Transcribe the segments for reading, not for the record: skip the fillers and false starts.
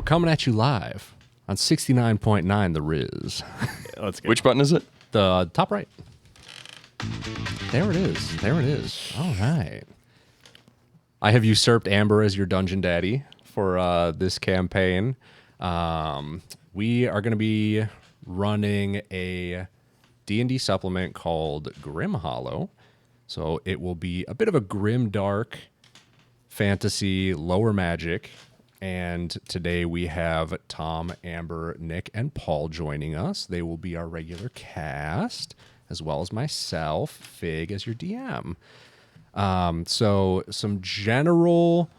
coming at you live on 69.9 The Riz. Let's go. Which button is it? The top right. There it is. There it is. All right. I have usurped Amber as your dungeon daddy for this campaign. We are going to be running a D&D supplement called Grim Hollow. So it will be a bit of a grim, dark fantasy, lower magic. And today we have Tom, Amber, Nick, and Paul joining us. They will be our regular cast, as well as myself, Fig, as your DM. So some general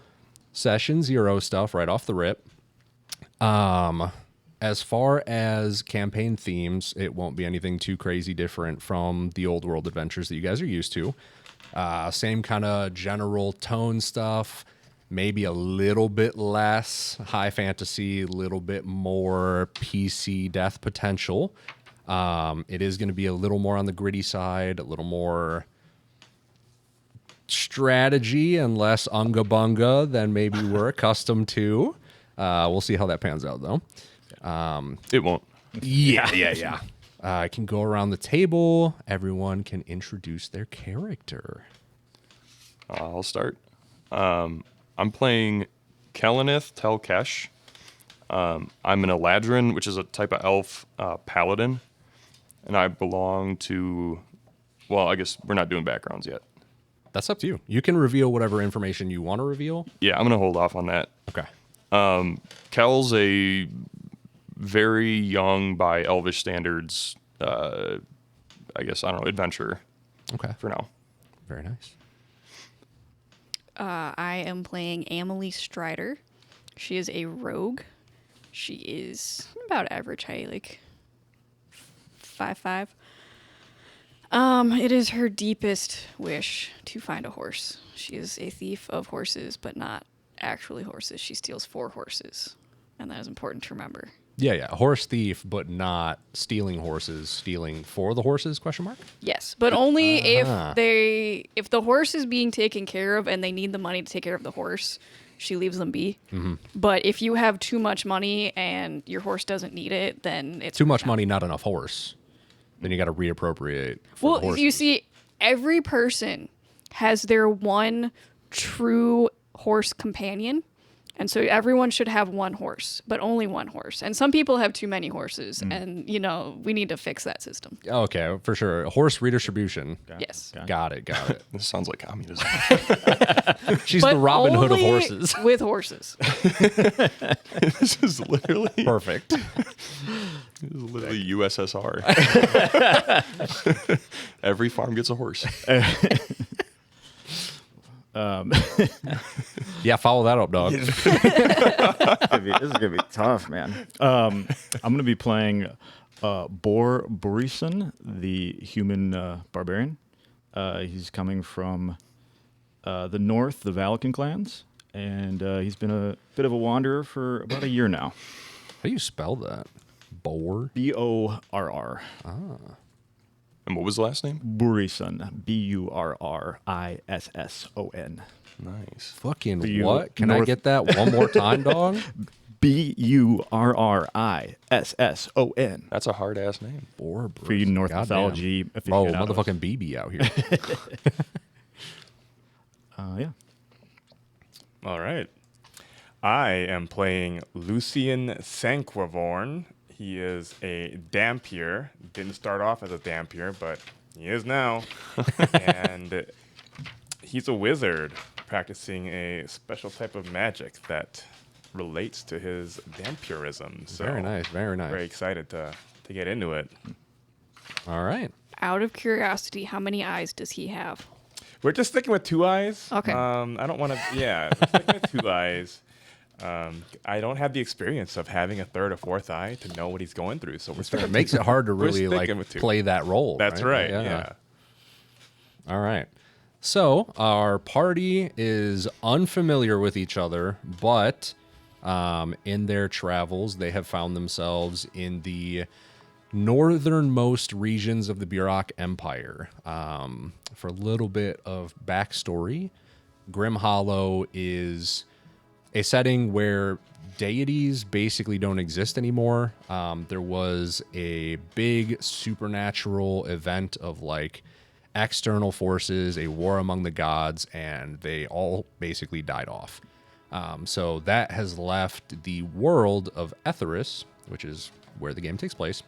session zero stuff right off the rip. As far as campaign themes, it won't be anything too crazy different from the old world adventures that you guys are used to. Same kind of general tone stuff, maybe a little bit less high fantasy, a little bit more PC death potential. It is going to be a little more on the gritty side, a little more strategy and less unga bunga than maybe we're accustomed to. We'll see how that pans out, though. It won't. Yeah. I can go around the table. Everyone can introduce their character. I'll start. I'm playing Kelenith Telkesh. I'm an Eladrin, which is a type of elf paladin. And I belong to... Well, I guess we're not doing backgrounds yet. That's up to you. You can reveal whatever information you want to reveal. Yeah, I'm going to hold off on that. Okay. Kel's a very young, by elvish standards, I guess, I don't know, adventurer. Okay. For now. Very nice. I am playing Amelie Strider. She is a rogue. She is about average height, like 5'5". It is her deepest wish to find a horse. She is a thief of horses, but not actually horses. She steals 4 horses, and that is important to remember. Yeah. Horse thief, but not stealing horses. Stealing for the horses, question mark? Yes, but only if the horse is being taken care of and they need the money to take care of the horse, she leaves them be. Mm-hmm. But if you have too much money and your horse doesn't need it, then it's too much money, not enough horse. Then you got to reappropriate. Well, you see, every person has their one true horse companion. And so everyone should have one horse, but only one horse. And some people have too many horses, and, we need to fix that system. Okay, for sure. Horse redistribution. Yes. Got it. This sounds like communism. She's But the Robin Hood of only horses. with horses. This is literally... Perfect. This is literally USSR. Every farm gets a horse. Yeah, follow that up, dog. This is gonna be tough, man. I'm gonna be playing Bor Borison, the human barbarian. He's coming from the north, the Valakan clans, and he's been a bit of a wanderer for about a year now. How do you spell that? Bor? Borr. And what was the last name? Burison. Burrisson. Nice. Fucking For you what? Can I get that one more time, dog? Burrisson. That's a hard-ass name. Bor. For you North Goddamn. mythology Oh, aficionados. motherfucking BB out here. Yeah. All right. I am playing Lucian Sanquivorn. He is a Dampier. Didn't start off as a Dampier, but he is now. And he's a wizard practicing a special type of magic that relates to his Dampierism. So Very nice. very excited to get into it. All right. Out of curiosity, how many eyes does he have? We're just sticking with 2 eyes. Okay. I don't want to. Yeah, we're sticking with 2 eyes. I don't have the experience of having a 3rd or 4th eye to know what he's going through, so It makes it hard to really sticking with 2. play that role. That's right. Yeah. All right. So our party is unfamiliar with each other, but in their travels, they have found themselves in the northernmost regions of the Burok Empire. For a little bit of backstory, Grim Hollow is a setting where deities basically don't exist anymore. There was a big supernatural event of like external forces, a war among the gods, and they all basically died off. So that has left the world of Etharis, which is where the game takes place,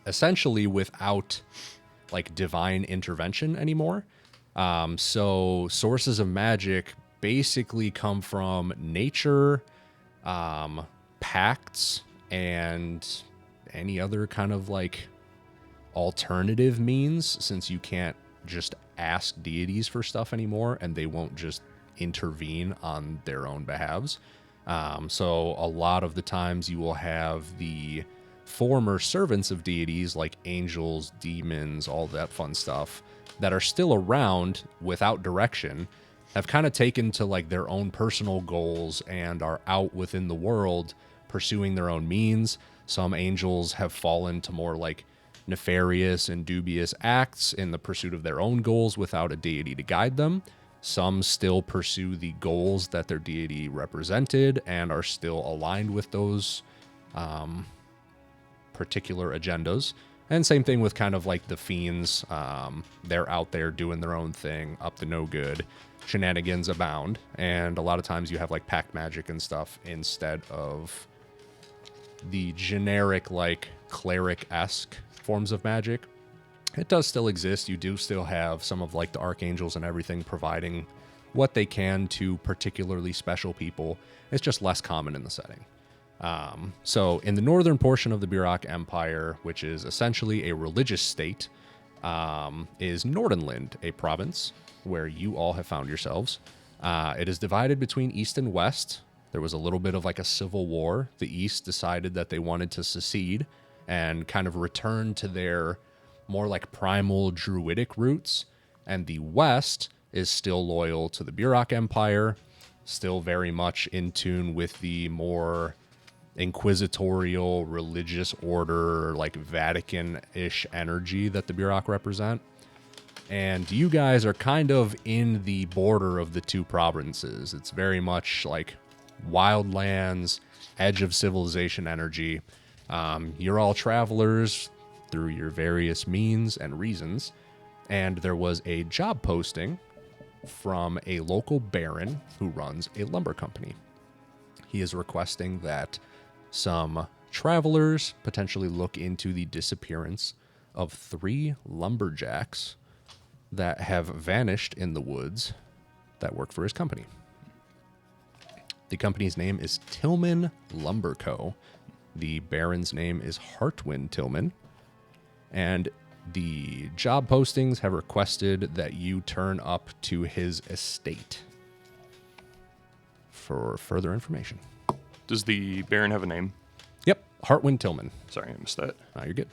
essentially without like divine intervention anymore. So sources of magic basically come from nature, pacts, and any other kind of like alternative means, since you can't just ask deities for stuff anymore and they won't just intervene on their own behalves. So a lot of the times you will have the former servants of deities like angels, demons, all that fun stuff that are still around without direction, have kind of taken to like their own personal goals and are out within the world pursuing their own means. Some angels have fallen to more like nefarious and dubious acts in the pursuit of their own goals without a deity to guide them. Some still pursue the goals that their deity represented and are still aligned with those particular agendas. And same thing with kind of like the fiends. They're out there doing their own thing, up to no good. Shenanigans abound. And a lot of times you have like pact magic and stuff instead of the generic like cleric-esque forms of magic. It does still exist. You do still have some of like the archangels and everything providing what they can to particularly special people. It's just less common in the setting. So in the northern portion of the Burak Empire, which is essentially a religious state, is Nordenland, a province where you all have found yourselves. It is divided between east and west. There was a little bit of like a civil war. The east decided that they wanted to secede and kind of return to their more like primal druidic roots. And the west is still loyal to the Burak Empire, still very much in tune with the more inquisitorial religious order, like Vatican-ish energy that the Burak represent. And you guys are kind of in the border of the two provinces. It's very much like wildlands, edge of civilization energy. You're all travelers through your various means and reasons. And there was a job posting from a local baron who runs a lumber company. He is requesting that some travelers potentially look into the disappearance of 3 lumberjacks that have vanished in the woods that work for his company. The company's name is Tillman Lumber Co. The baron's name is Hartwin Tillman. And the job postings have requested that you turn up to his estate for further information. Does the Baron have a name? Yep, Hartwin Tillman. Sorry, I missed that. Now you're good.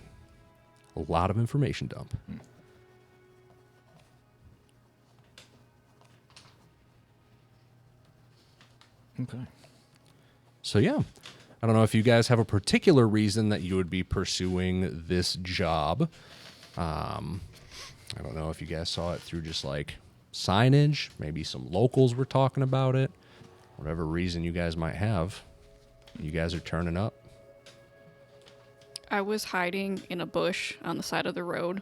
A lot of information dump. Okay. So yeah, I don't know if you guys have a particular reason that you would be pursuing this job. I don't know if you guys saw it through just like signage. Maybe some locals were talking about it. Whatever reason you guys might have, you guys are turning up. I was hiding in a bush on the side of the road,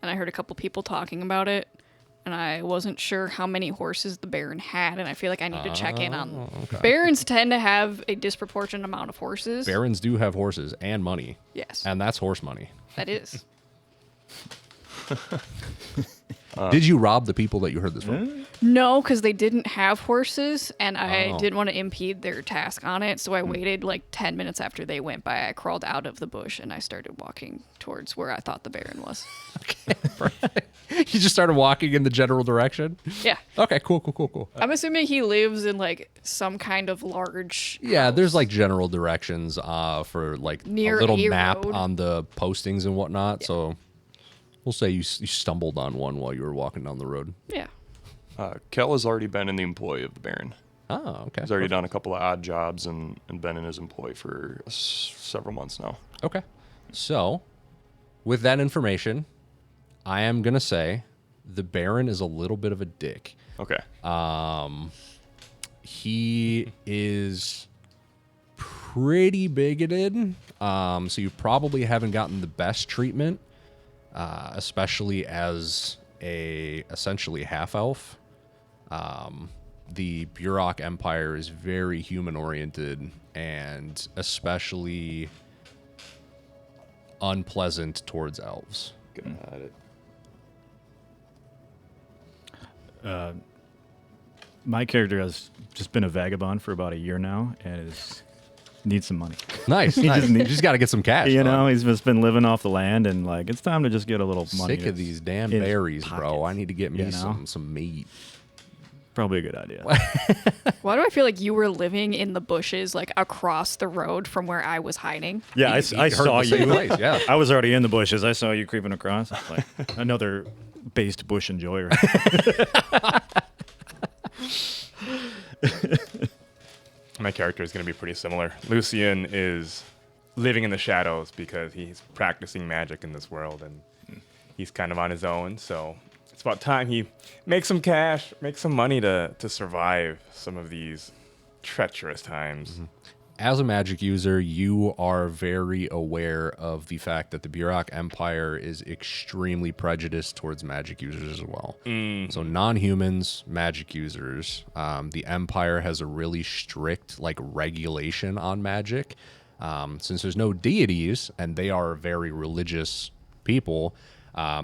and I heard a couple people talking about it, and I wasn't sure how many horses the Baron had, and I feel like I need to check in on them. Okay. Barons tend to have a disproportionate amount of horses. Barons do have horses and money. Yes, And that's horse money. that is. Did you rob the people that you heard this from? No, because they didn't have horses, and I Oh. didn't want to impede their task on it, so I waited like 10 minutes after they went by. I crawled out of the bush, and I started walking towards where I thought the Baron was. You just started walking in the general direction? Yeah. Okay, cool. I'm assuming he lives in like some kind of large Yeah, house. there's like general directions for like Near a little a map road. on the postings and whatnot. So we'll say you stumbled on one while you were walking down the road. Yeah. Kel has already been in the employ of the Baron. Oh, okay. He's already done a couple of odd jobs and been in his employ for several months now. Okay. So, with that information, I am going to say the Baron is a little bit of a dick. Okay. He is pretty bigoted. So you probably haven't gotten the best treatment, especially as a essentially half elf. The Burok Empire is very human oriented and especially unpleasant towards elves. Got it. My character has just been a vagabond for about a year now and needs some money. Nice. nice. You just got to get some cash. You dog. know, he's just been living off the land, and like it's time to just get a little money. Sick of these damn in his berries, bro. pocket, I need to get me you know? some meat. Probably a good idea. Why do I feel like you were living in the bushes, like across the road from where I was hiding? Yeah, I He heard saw the same you. place, yeah. I was already in the bushes. I saw you creeping across. Like another based bush enjoyer. My character is going to be pretty similar. Lucian is living in the shadows because he's practicing magic in this world, and he's kind of on his own. So it's about time he makes some cash, makes some money to survive some of these treacherous times. As a magic user, you are very aware of the fact that the Burok Empire is extremely prejudiced towards magic users as well. So non-humans, magic users. The Empire has a really strict regulation on magic. Since there's no deities and they are very religious people,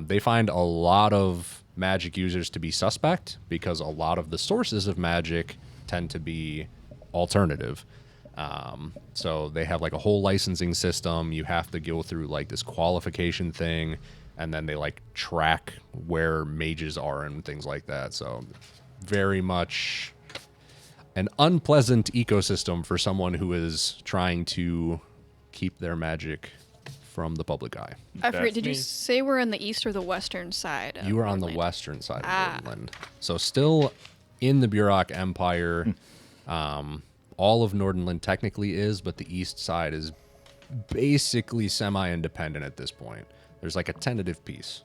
they find a lot of magic users to be suspect because a lot of the sources of magic tend to be alternative. So they have a whole licensing system. You have to go through this qualification thing, and then they track where mages are and things like that. So very much an unpleasant ecosystem for someone who is trying to keep their magic from the public eye. I forget, That's did you me. say we're on the east or the western side? of You are on the Portland? western side of Nordland. So still in the Burok Empire. All of Nordenland technically is, but the east side is basically semi-independent at this point. There's a tentative piece.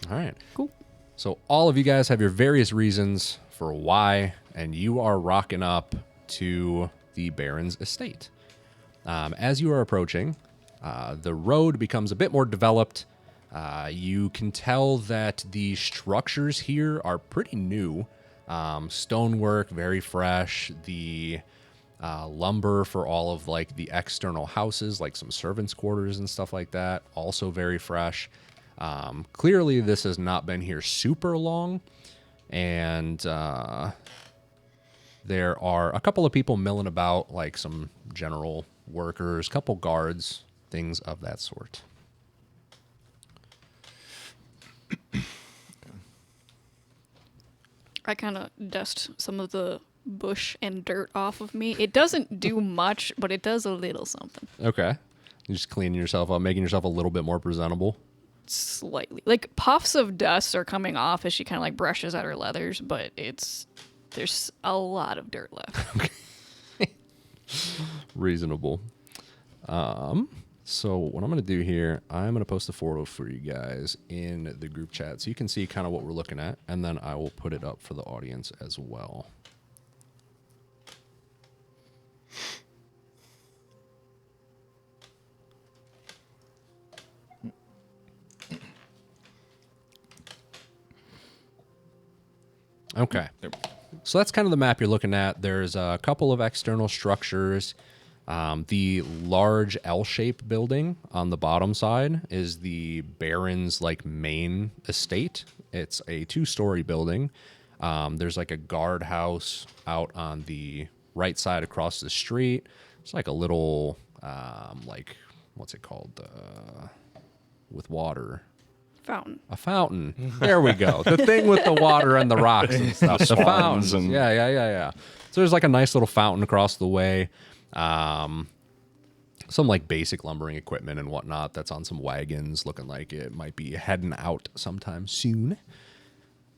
All right. Cool. So all of you guys have your various reasons for why, and you are rocking up to the Baron's estate. As you are approaching, the road becomes a bit more developed. You can tell that the structures here are pretty new. Stonework, very fresh. The lumber for all of the external houses, some servants' quarters and stuff like that, also very fresh. Clearly, this has not been here super long, and there are a couple of people milling about, some general workers, couple guards, things of that sort. I kind of dust some of the bush and dirt off of me. It doesn't do much, but it does a little something. Okay. You're just cleaning yourself up, making yourself a little bit more presentable. Slightly. Puffs of dust are coming off as she kind of brushes at her leathers, but there's a lot of dirt left. Reasonable. So what I'm going to do here, I'm going to post the photo for you guys in the group chat so you can see kind of what we're looking at, and then I will put it up for the audience as well. Okay. So that's kind of the map you're looking at. There's a couple of external structures. The large L-shaped building on the bottom side is the Baron's main estate. It's a 2-story building. There's a guardhouse out on the right side across the street. It's a little what's it called? With water. Fountain. A fountain. There we go. The thing with the water and the rocks and stuff. The fountains. and- Yeah. So there's a nice little fountain across the way. Some basic lumbering equipment and whatnot that's on some wagons, looking like it might be heading out sometime soon.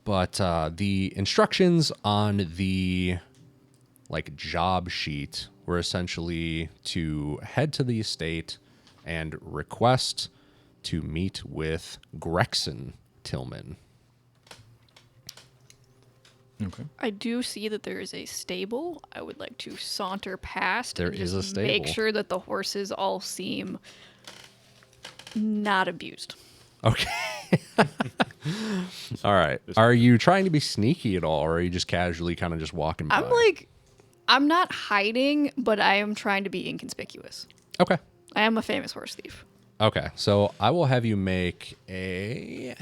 But the instructions on the job sheet were essentially to head to the estate and request to meet with Gregson Tillman. Okay. I do see that there is a stable. I would like to saunter past. There and is just a stable. Make sure that the horses all seem not abused. Okay. All right. Are you trying to be sneaky at all, or are you just casually kind of just walking by? I'm not hiding, but I am trying to be inconspicuous. Okay. I am a famous horse thief. Okay. So I will have you make a.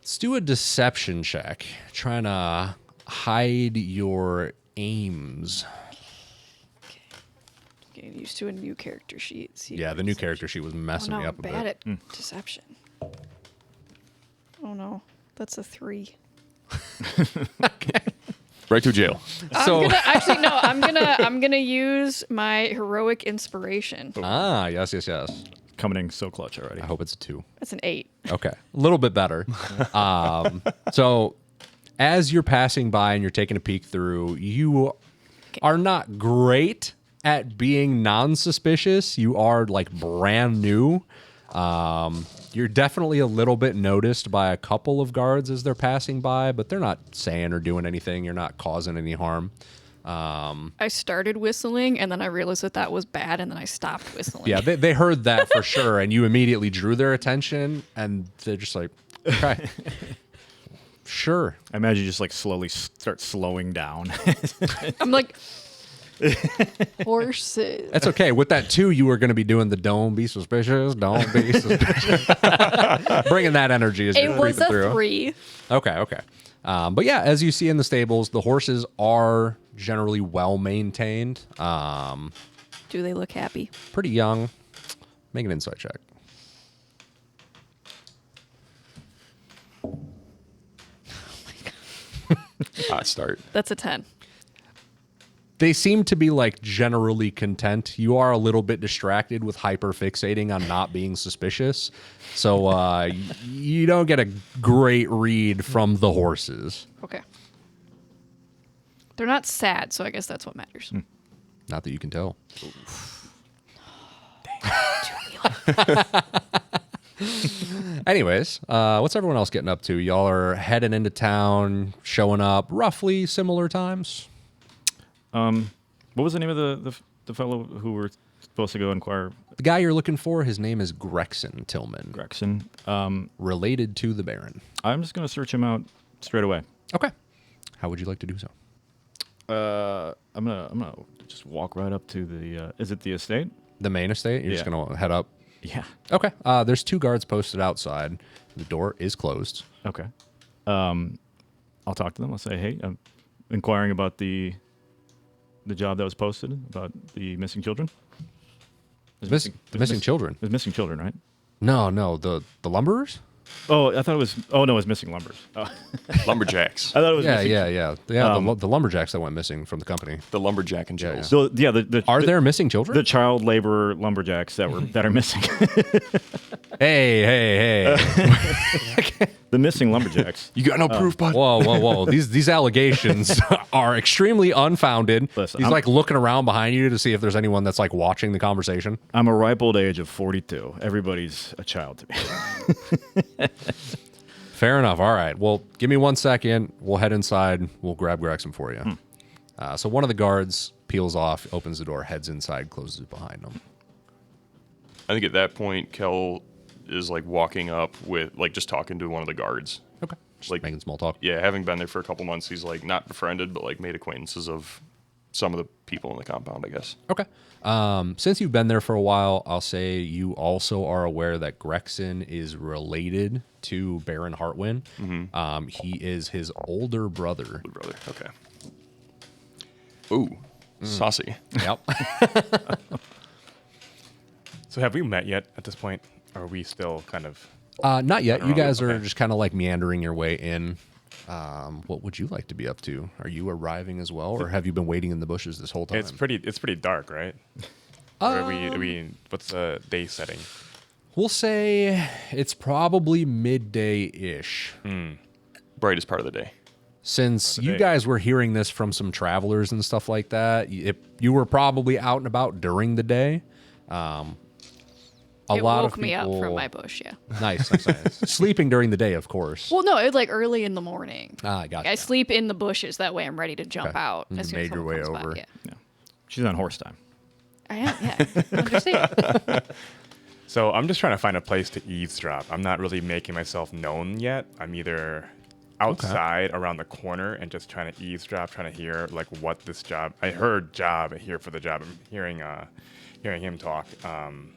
Let's do a deception check. Trying to hide your aims. Getting used to a new character sheet. Yeah, the new character sheet was Oh, messing no, me I'm up a bad bit. at deception. Oh no, that's a 3. Right to jail. So I'm gonna use my heroic inspiration. yes. Coming in so clutch already. I hope it's a 2. That's an 8. Okay, a little bit better. So as you're passing by and you're taking a peek through, you are not great at being non-suspicious. You are like brand new. You're definitely a little bit noticed by a couple of guards as they're passing by, but they're not saying or doing anything. You're not causing any harm. I started whistling, and then I realized that was bad, and then I stopped whistling. Yeah, they heard that for sure, and you immediately drew their attention, and they're just like, okay, sure. I imagine you just like slowly start slowing down. I'm like, horses. That's okay. With that too, you were going to be doing the don't be suspicious, don't be suspicious. Bringing that energy as It you're was creeping a through. 3. Okay. But yeah, as you see in the stables, the horses are generally well maintained. Do they look happy? Pretty young. Make an insight check. Hot start. That's a 10. They seem to be like generally content. You are a little bit distracted with hyper fixating on not being suspicious. So you don't get a great read from the horses. Okay. They're not sad, so I guess that's what matters. Not that you can tell. Anyways, what's everyone else getting up to? Y'all are heading into town, showing up roughly similar times. What was the name of the fellow who were supposed to go inquire? The guy you're looking for, his name is Gregson Tillman, Gregson. related to the Baron. I'm just gonna search him out straight away. Okay. How would you like to do so? I'm gonna just walk right up to the. Is it the estate? The main estate? You're just Yeah. going to head up? Yeah. Okay. There's 2 guards posted outside. The door is closed. Okay. I'll talk to them. I'll say, hey, I'm inquiring about the job that was posted about the missing children. Missing children? There's missing children, right? No, the lumberers? Oh, I thought it was. Oh no, it was missing lumbers. Oh. Lumberjacks. I thought it was. Yeah. missing. The lumberjacks that went missing from the company. The lumberjack and Jills. So yeah, the Are there missing children? the child labor lumberjacks that are missing? Hey. The missing lumberjacks. You got no proof, bud. Whoa. These allegations are extremely unfounded. Listen, He's I'm- like looking around behind you to see if there's anyone that's like watching the conversation. I'm a ripe old age of 42. Everybody's a child to me. Fair enough. All right. Well, give me 1 second. We'll head inside. We'll grab Gregson for you. So one of the guards peels off, opens the door, heads inside, closes it behind him. I think at that point, Kel is like walking up with like just talking to one of the guards. Okay. Just Like- making small talk. Yeah, having been there for a couple months, he's like not befriended, but like made acquaintances of some of the people in the compound, I guess. Okay. Since you've been there for a while, I'll say you also are aware that Gregson is related to Baron Hartwin. He is his older brother. Good brother. Okay. Ooh, saucy. Yep. So have we met yet at this point? Or are we still kind of... Not yet. You guys are Okay. just kind of like meandering your way in. What would you like to be up to? Are you arriving as well, or have you been waiting in the bushes this whole time? It's pretty dark, right? Or are we what's the day setting? We'll say it's probably midday-ish. Brightest part of the day. Since you day. guys were hearing this from some travelers and stuff like that, you were probably out and about during the day. A It lot woke of me up people. from my bush, yeah. Nice, nice, nice. Sleeping during the day, of course. Well, no, it's like early in the morning. Ah, gotcha. I sleep in the bushes. That way I'm ready to jump Okay. out You as soon as made your someone way comes by, over. Yeah. Yeah. She's on horse time. I am, yeah. I understand. So I'm just trying to find a place to eavesdrop. I'm not really making myself known yet. I'm either outside around the corner and just trying to eavesdrop, trying to hear like what this job. I heard job here for the job. I'm hearing him talk, and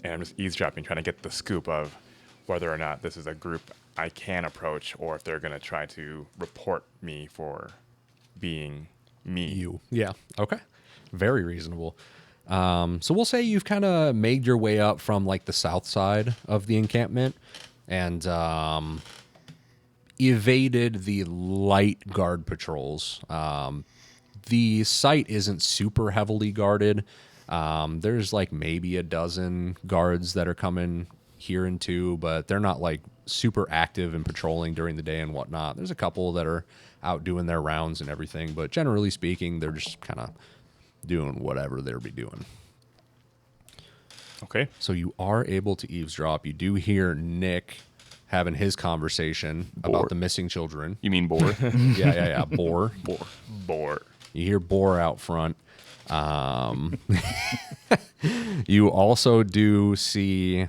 I'm just eavesdropping, trying to get the scoop of whether or not this is a group I can approach or if they're gonna try to report me for being me. You. Yeah. Okay. Very reasonable. So we'll say you've kind of made your way up from like the south side of the encampment and evaded the light guard patrols. The site isn't super heavily guarded. There's like maybe a dozen guards that are coming here and two, but they're not like super active and patrolling during the day and whatnot. There's a couple that are out doing their rounds and everything, but generally speaking, they're just kind of doing whatever they'll be doing. Okay. So you are able to eavesdrop. You do hear Nick having his conversation about the missing children. You mean boar? Yeah. Boar. Boar. You hear Boar out front. You also do see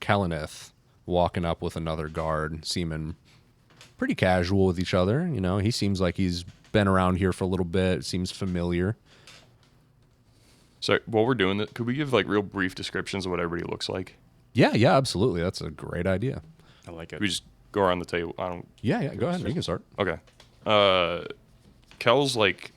Kalanith walking up with another guard, seeming pretty casual with each other. You know, he seems like he's been around here for a little bit. Seems familiar. So while we're doing that, could we give like real brief descriptions of what everybody looks like? Yeah, absolutely. That's a great idea. I like it. We just go around the table. I don't. Yeah. Go ahead. You can start. Okay. Kel's like,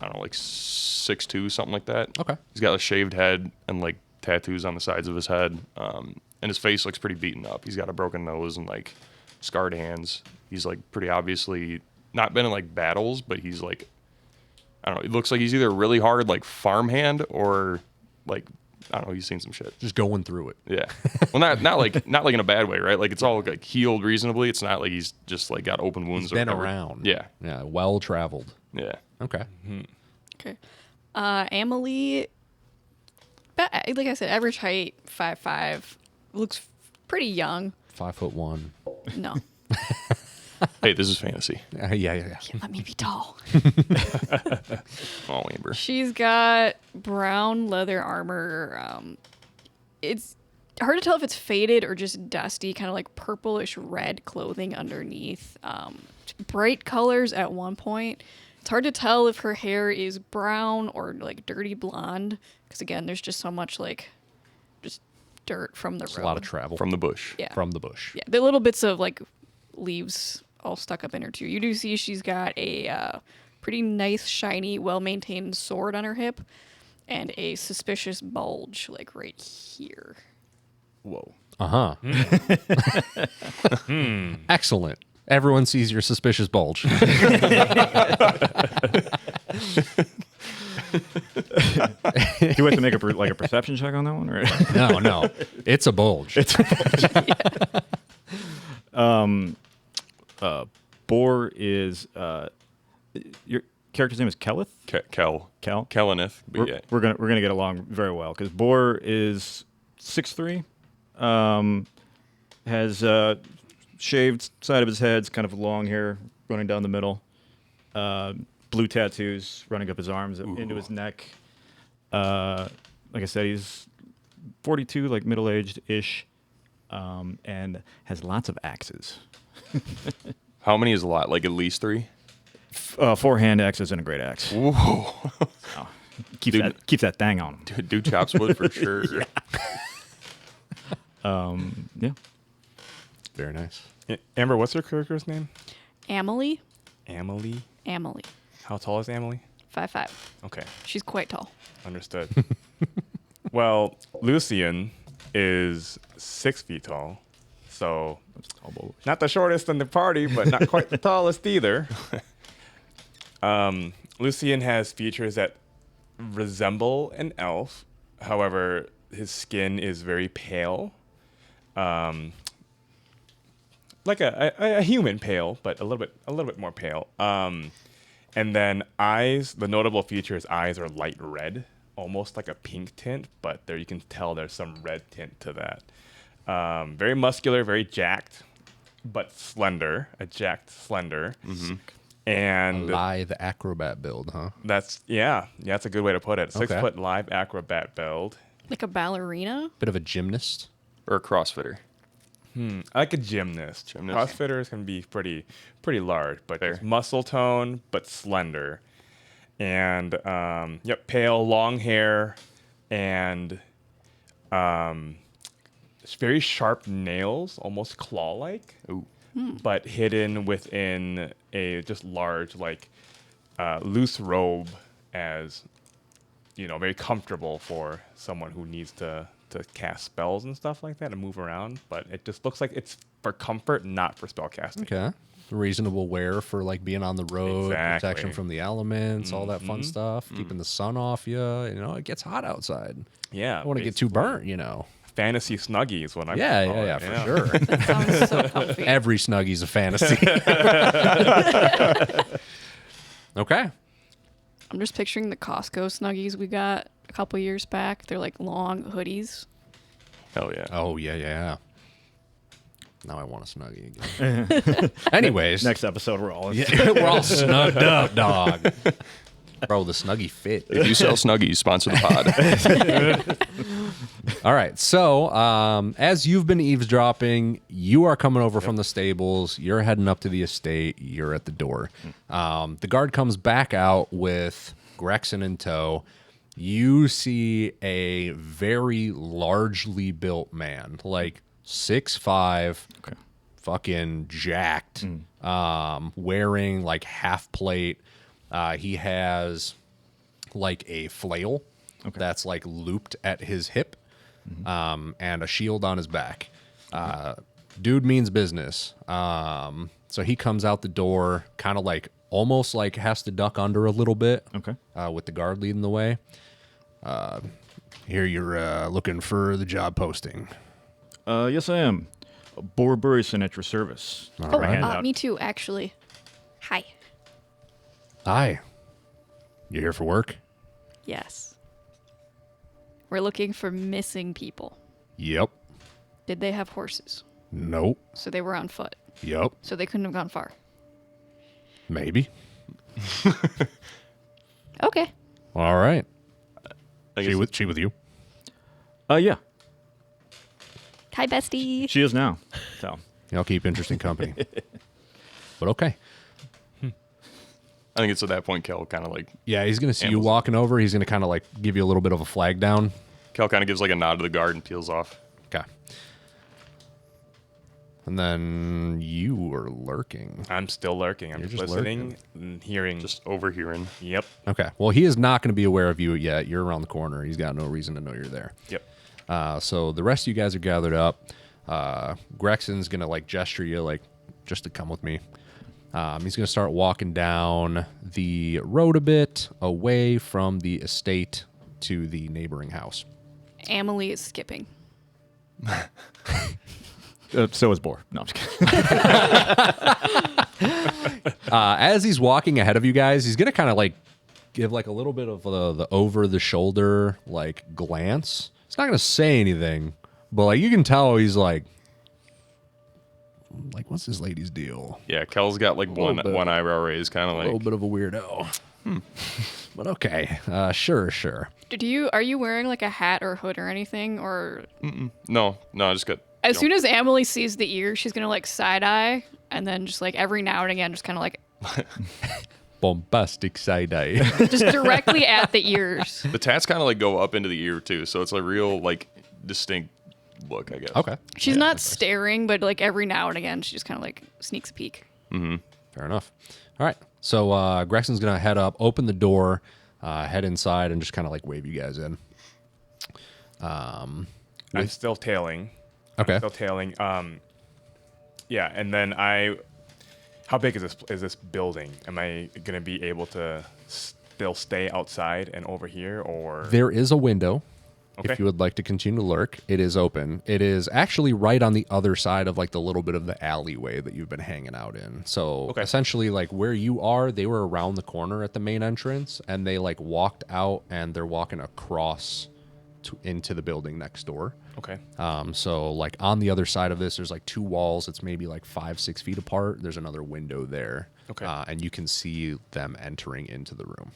I don't know, like 6'2", something like that. Okay. He's got a shaved head and like tattoos on the sides of his head. And his face looks pretty beaten up. He's got a broken nose and like scarred hands. He's like pretty obviously not been in like battles, but he's like, I don't know. It looks like he's either really hard like farmhand or like, I don't know. He's seen some shit. Just going through it. Yeah. Well, not like in a bad way, right? Like it's all like healed reasonably. It's not like he's just like got open wounds. He's or been whatever. around. Yeah. Yeah. Well traveled. Yeah. Okay. Okay. Amelie, like I said, average height, 5'5", looks pretty young. 5'1". No. Hey, this is fantasy. Yeah. Let me be tall. Oh, Amber. She's got brown leather armor. It's hard to tell if it's faded or just dusty, kind of like purplish red clothing underneath. Bright colors at one point. It's hard to tell if her hair is brown or like dirty blonde, because again, there's just so much like just dirt from the It's road. a lot of travel From the bush. Yeah. from the bush. Yeah, the little bits of like leaves all stuck up in her too. You do see she's got a pretty nice, shiny, well-maintained sword on her hip, and a suspicious bulge like right here. Whoa. Uh-huh. Excellent. Everyone sees your suspicious bulge. Do you have to make a perception check on that one? Or? No. It's a bulge. Boar is your character's name is Kelith. Kel. Kel. Kelenith. But yeah. We're gonna get along very well because Boar is 6'3", has shaved side of his head's kind of long hair running down the middle, blue tattoos running up his arms into his neck. Like I said, he's 42, like middle-aged ish, and has lots of axes. How many is a lot? Like at least 3? 4 hand axes and a great axe. Whoa. Keeps that thing on him. Dude chops wood for sure. Yeah. Very nice. Amber, what's your character's name? Amelie? Amelie. Amelie. How tall is Amelie? 5'5". Okay, She's quite tall. understood. Well, Lucian is 6 feet tall, so not the shortest in the party, but not quite the tallest either. Lucian has features that resemble an elf. However, his skin is very pale. Like a human pale, but a little bit more pale. And then eyes, the notable feature is eyes are light red, almost like a pink tint, but there you can tell there's some red tint to that. Very muscular, very jacked, but slender. A jacked slender. And Lithe acrobat build, huh? that's a good way to put it. 6 foot live acrobat build. Like a ballerina? Bit of a gymnast. Or a CrossFitter. I like a gymnast. CrossFitters can be pretty large, but just muscle tone, but slender. And pale, long hair, and very sharp nails, almost claw-like. Ooh. But hidden within a just large, loose robe, as very comfortable for someone who needs to cast spells and stuff like that and move around. But it just looks like it's for comfort, not for spell casting. Okay. Reasonable wear for like being on the road, Exactly. protection from the elements, all that fun stuff, keeping the sun off you. It gets hot outside. Yeah. I don't want to get too burnt, Fantasy snuggie is what I'm Yeah, for sure. That sounds so comfy. Every snuggie's a fantasy. Okay. I'm just picturing the Costco Snuggies we got a couple years back. They're like long hoodies. Hell yeah. Oh, yeah. Now I want a snuggie again. Anyways. Next episode, we're all We're all snugged up, dog. Bro, the snuggie fit. If you sell Snuggies, sponsor the pod. All right. So, as you've been eavesdropping, you are coming over from the stables. You're heading up to the estate. You're at the door. The guard comes back out with Grexon in tow. You see a very largely built man, like 6'5", fucking jacked, wearing like half plate. He has like a flail that's like looped at his hip, and a shield on his back. Dude means business. So he comes out the door, kind of like almost like has to duck under a little bit. With the guard leading the way. Here you're looking for the job posting. Yes, I am. Bor Burrison at your service. All right. Me too, actually. Hi. Hi. You here for work? Yes. We're looking for missing people. Yep. Did they have horses? Nope. So they were on foot. Yep. So they couldn't have gone far. Maybe. Okay. All right. I She guess- with you? Yeah, Hi, bestie. she is now. So, I'll keep interesting company. But okay. I think it's at that point Kel kind of like Yeah, he's gonna see you Ambles. walking over. He's gonna kind of like give you a little bit of a flag down. Kel kind of gives like a nod to the guard and peels off. Okay. And then you were lurking. I'm still lurking. I'm You're just just listening and hearing. Just overhearing. Yep. Okay. Well, he is not going to be aware of you yet. You're around the corner. He's got no reason to know you're there. Yep. So the rest of you guys are gathered up. Grexon's going to like gesture you like just to come with me. He's going to start walking down the road a bit away from the estate to the neighboring house. Amelie is skipping. so is Bor. No, I'm just kidding. As he's walking ahead of you guys, he's going to kind of like give like a little bit of the over the shoulder like glance. He's not going to say anything, but like you can tell he's like what's this lady's deal? Yeah, Kel's got like one bit. eyebrow raised, kind of A little like. bit of a weirdo. But okay, sure. Are you wearing like a hat or hood or anything? Or No, I just got. as soon as Amelie sees the ear, she's gonna like side eye, and then just like every now and again, just kind of like Bombastic side eye. just directly at the ears. The tats kind of like go up into the ear too, so it's a real like distinct look, I guess. Okay, She's not staring, but like every now and again, she just kind of like sneaks a peek. fair enough. All right, so Grexon's gonna head up, open the door, head inside, and just kind of like wave you guys in. I'm still tailing. Okay. Still tailing. Yeah, and then how big is this building? Am I gonna be able to still stay outside and over here, or There is a window Okay. if you would like to continue to lurk, it is open. It is actually right on the other side of like the little bit of the alleyway that you've been hanging out in. So essentially, like where you are, they were around the corner at the main entrance, and they like walked out, and they're walking across into the building next door. Okay. So like on the other side of this, there's like 2 walls. It's maybe like 5-6 feet apart. There's another window there. Okay. And you can see them entering into the room.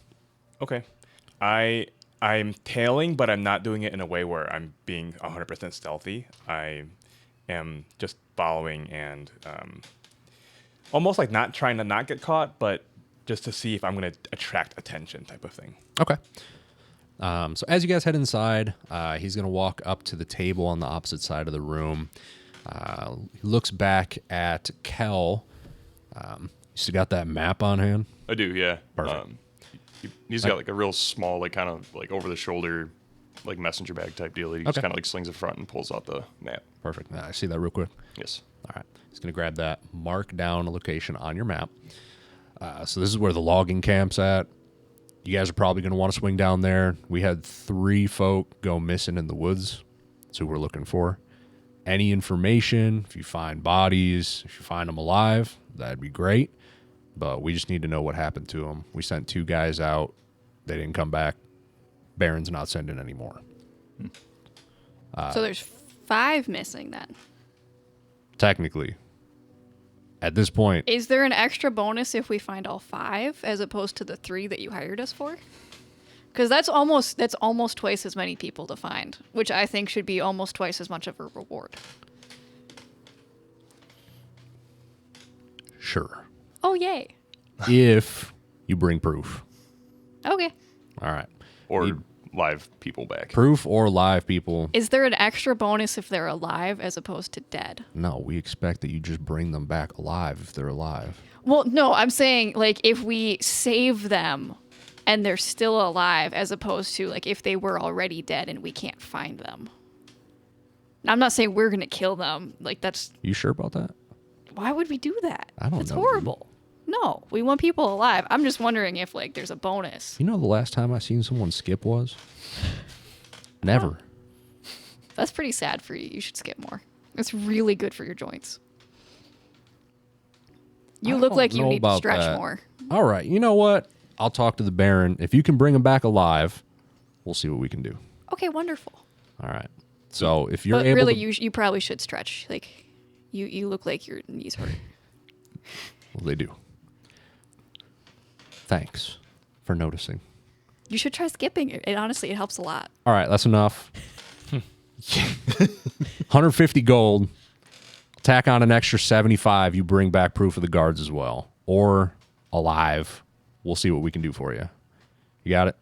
Okay. I'm tailing, but I'm not doing it in a way where I'm being 100% stealthy. I am just following and almost like not trying to not get caught, but just to see if I'm going to attract attention type of thing. Okay. So as you guys head inside, he's going to walk up to the table on the opposite side of the room. He looks back at Kel. You still got that map on hand? I do, yeah. Perfect. He's got like a real small, like kind of like over the shoulder, like messenger bag type deal that he just kind of like slings in front and pulls out the map. Perfect. I see that real quick. Yes. All right. He's going to grab that, mark down a location on your map. So this is where the logging camp's at. You guys are probably going to want to swing down there. We had 3 folk go missing in the woods. That's who we're looking for. Any information, if you find bodies, if you find them alive, that'd be great. But we just need to know what happened to them. We sent 2 guys out. They didn't come back. Baron's not sending any more. So there's 5 missing then. Technically. At this point, Is there an extra bonus if we find all 5 as opposed to the 3 that you hired us for? Because that's almost twice as many people to find, which I think should be almost twice as much of a reward. sure. Oh, yay. If you bring proof. Okay. All right. Or live people back. Proof or live people. Is there an extra bonus if they're alive as opposed to dead? No, we expect that you just bring them back alive if they're alive. Well, no, I'm saying like if we save them and they're still alive as opposed to like if they were already dead and we can't find them. Now, I'm not saying we're going to kill them. Like that's You sure about that? why would we do that? I don't It's know, horrible. No, we want people alive. I'm just wondering if like there's a bonus. You know the last time I seen someone skip was? Never. That's pretty sad for you. You should skip more. It's really good for your joints. You I look don't like you know need to about stretch that. more. All right. You know what? I'll talk to the Baron. If you can bring him back alive, we'll see what we can do. Okay, wonderful. All right. So if you're But able really, to... you probably should stretch. Like, you look like your knees hurt. Well, they do. Thanks for noticing. You should try skipping it. Honestly, it helps a lot. All right, that's enough. 150 gold. Tack on an extra 75. You bring back proof of the guards as well. Or alive. We'll see what we can do for you. You got it?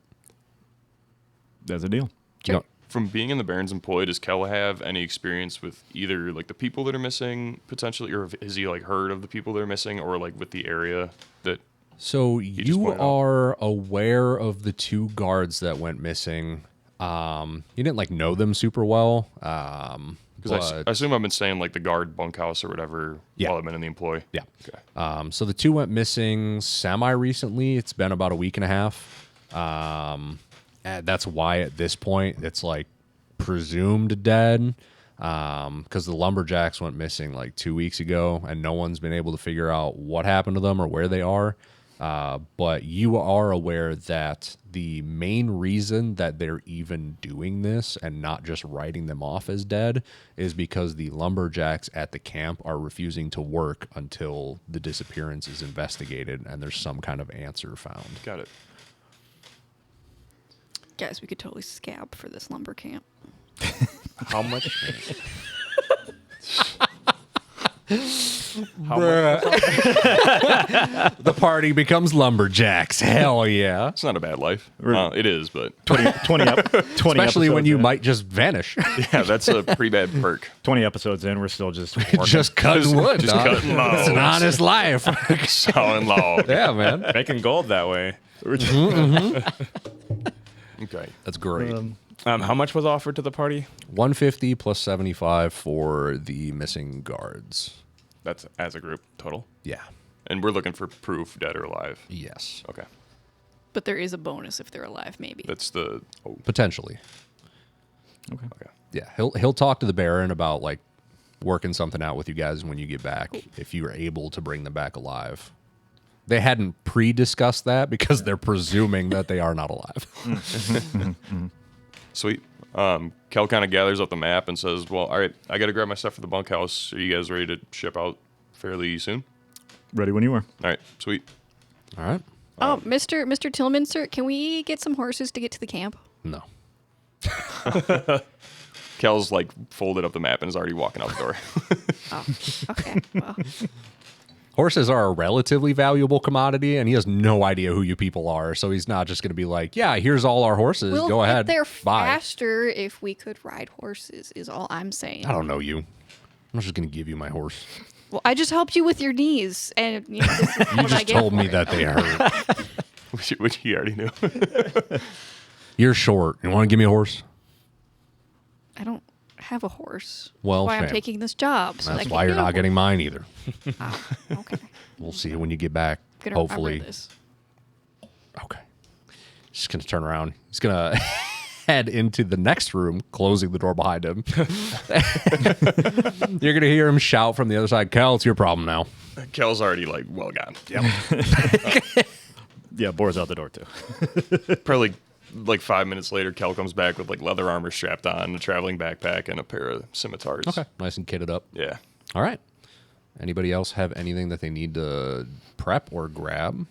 That's a deal. You know- From being in the Baron's employ, does Kel have any experience with either like the people that are missing potentially, or has he like heard of the people that are missing, or like with the area that? So just you pointed out. are aware of the 2 guards that went missing. You didn't like know them super well. Because I but- assume I've been staying like the guard bunkhouse or whatever Yeah. while I've been in the employ. Yeah. Okay. So the 2 went missing semi-recently. It's been about a week and a half. And that's why at this point it's like presumed dead. Because the lumberjacks went missing like 2 weeks ago, and no one's been able to figure out what happened to them or where they are. But you are aware that the main reason that they're even doing this and not just writing them off as dead is because the lumberjacks at the camp are refusing to work until the disappearance is investigated and there's some kind of answer found. Got it. Guys, we could totally scab for this lumber camp. How much? The party becomes lumberjacks. Hell yeah. It's not a bad life. It is, but 20 Especially when episodes you in. might just vanish. yeah, that's a pretty bad perk. 20 episodes in, we're still just working. Just cutting wood. Just dog. cutting logs. It's an honest life. Sawing log. Yeah, man. Making gold that way. Okay. That's great. How much was offered to the party? 150 plus 75 for the missing guards. That's as a group total. Yeah. And we're looking for proof, dead or alive. Yes. Okay. But there is a bonus if they're alive, maybe. That's the. Oh, Potentially. Okay. Yeah, he'll talk to the Baron about like working something out with you guys when you get back, if you are able to bring them back alive. They hadn't pre-discussed that because they're presuming that they are not alive. Sweet. Kel kind of gathers up the map and says, "Well, all right, I got to grab my stuff for the bunkhouse. Are you guys ready to ship out fairly soon?" Ready when you are. All right, sweet. All right. Oh, Mr. Tillman, sir, can we get some horses to get to the camp? No. Kel's like folded up the map and is already walking out the door. Oh, okay. Well, Horses are a relatively valuable commodity, and he has no idea who you people are. So he's not just going to be like, "Yeah, here's all our horses. we'll Go ahead, get there bye." faster if we could ride horses. Is all I'm saying. I don't know you. I'm just going to give you my horse. Well, I just helped you with your knees, and this is You what I just get told for me it. that they hurt. which he already knew. You're short. You want to give me a horse? I don't have a horse. Well, that's why I'm shame. taking this job. So I That's can why you're get a not getting horse. mine either. Oh, okay. We'll see you when you get back. Gonna Hopefully. remember this. Okay. Just going to turn around. He's going to head into the next room, closing the door behind him. You're going to hear him shout from the other side, "Cal, it's your problem now." Kel's already like well gone. Yeah, Boar's out the door too. Probably like 5 minutes later, Kel comes back with like leather armor strapped on, a traveling backpack, and a pair of scimitars. Okay. Nice and kitted up. Yeah. All right. Anybody else have anything that they need to prep or grab?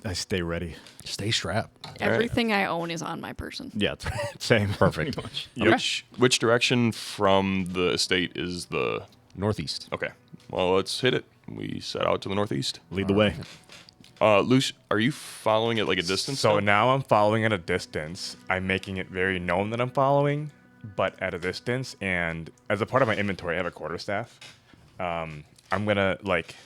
I stay ready. Stay strapped. Everything I own is on my person. Yeah, same. Perfect. Pretty much. Okay. Which direction from the estate is the? Northeast. Okay. Well, let's hit it. We set out to the northeast. Lead the way. Luce, are you following at like a distance? So still? now I'm following at a distance. I'm making it very known that I'm following, but at a distance. And as a part of my inventory, I have a quarterstaff. I'm gonna like.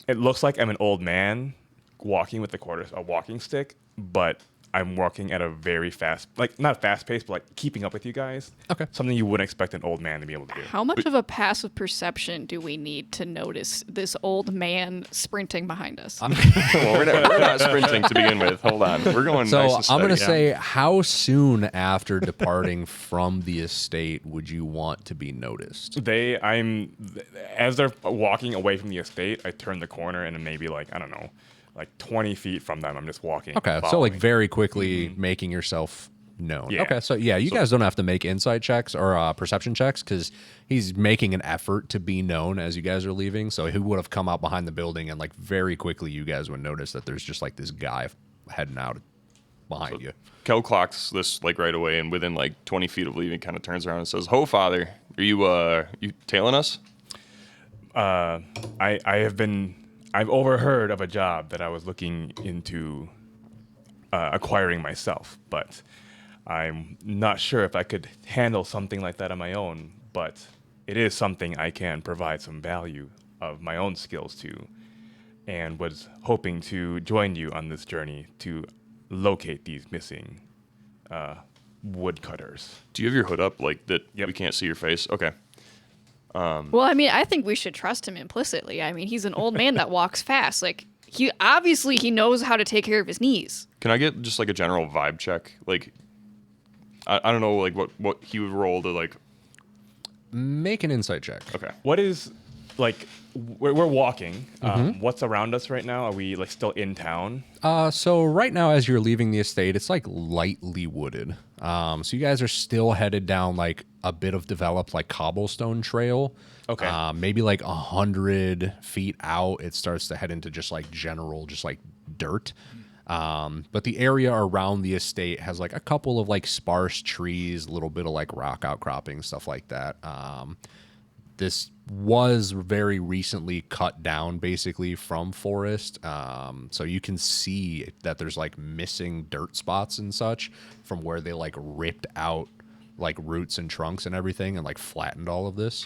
It looks like I'm an old man walking with a walking stick, but I'm walking at a very fast, like not fast pace, but like keeping up with you guys. Okay. Something you wouldn't expect an old man to be able to do. How much of a passive perception do we need to notice this old man sprinting behind us? Well, we're not sprinting to begin with. Hold on. We're going So nice and steady. I'm going to say, how soon after departing from the estate would you want to be noticed? As they're walking away from the estate, I turn the corner and then maybe like, I don't know, like 20 feet from them, I'm just walking. Okay, so like following. very quickly making yourself known. Yeah. Okay, so yeah, you guys don't have to make insight checks or perception checks because he's making an effort to be known as you guys are leaving. So he would have come out behind the building and like very quickly you guys would notice that there's just like this guy heading out behind you. Kel clocks this like right away, and within like 20 feet of leaving, kind of turns around and says, "Ho, father, are you tailing us?" I've overheard of a job that I was looking into acquiring myself, but I'm not sure if I could handle something like that on my own, but it is something I can provide some value of my own skills to, and was hoping to join you on this journey to locate these missing woodcutters. Do you have your hood up like that? Yep. We can't see your face. Okay. Well, I mean, I think we should trust him implicitly. I mean, he's an old man that walks fast. Like, he knows how to take care of his knees. Can I get just like a general vibe check? Like, I don't know, like what he would roll to like. Make an insight check. Okay. What is like we're walking? What's around us right now? Are we like still in town? So right now, as you're leaving the estate, it's like lightly wooded. So you guys are still headed down like a bit of developed like cobblestone trail. Okay. Maybe like 100 feet out, it starts to head into just like general, just like dirt. But the area around the estate has like a couple of like sparse trees, a little bit of like rock outcropping, stuff like that. This was very recently cut down basically from forest. So you can see that there's like missing dirt spots and such from where they like ripped out like roots and trunks and everything and like flattened all of this.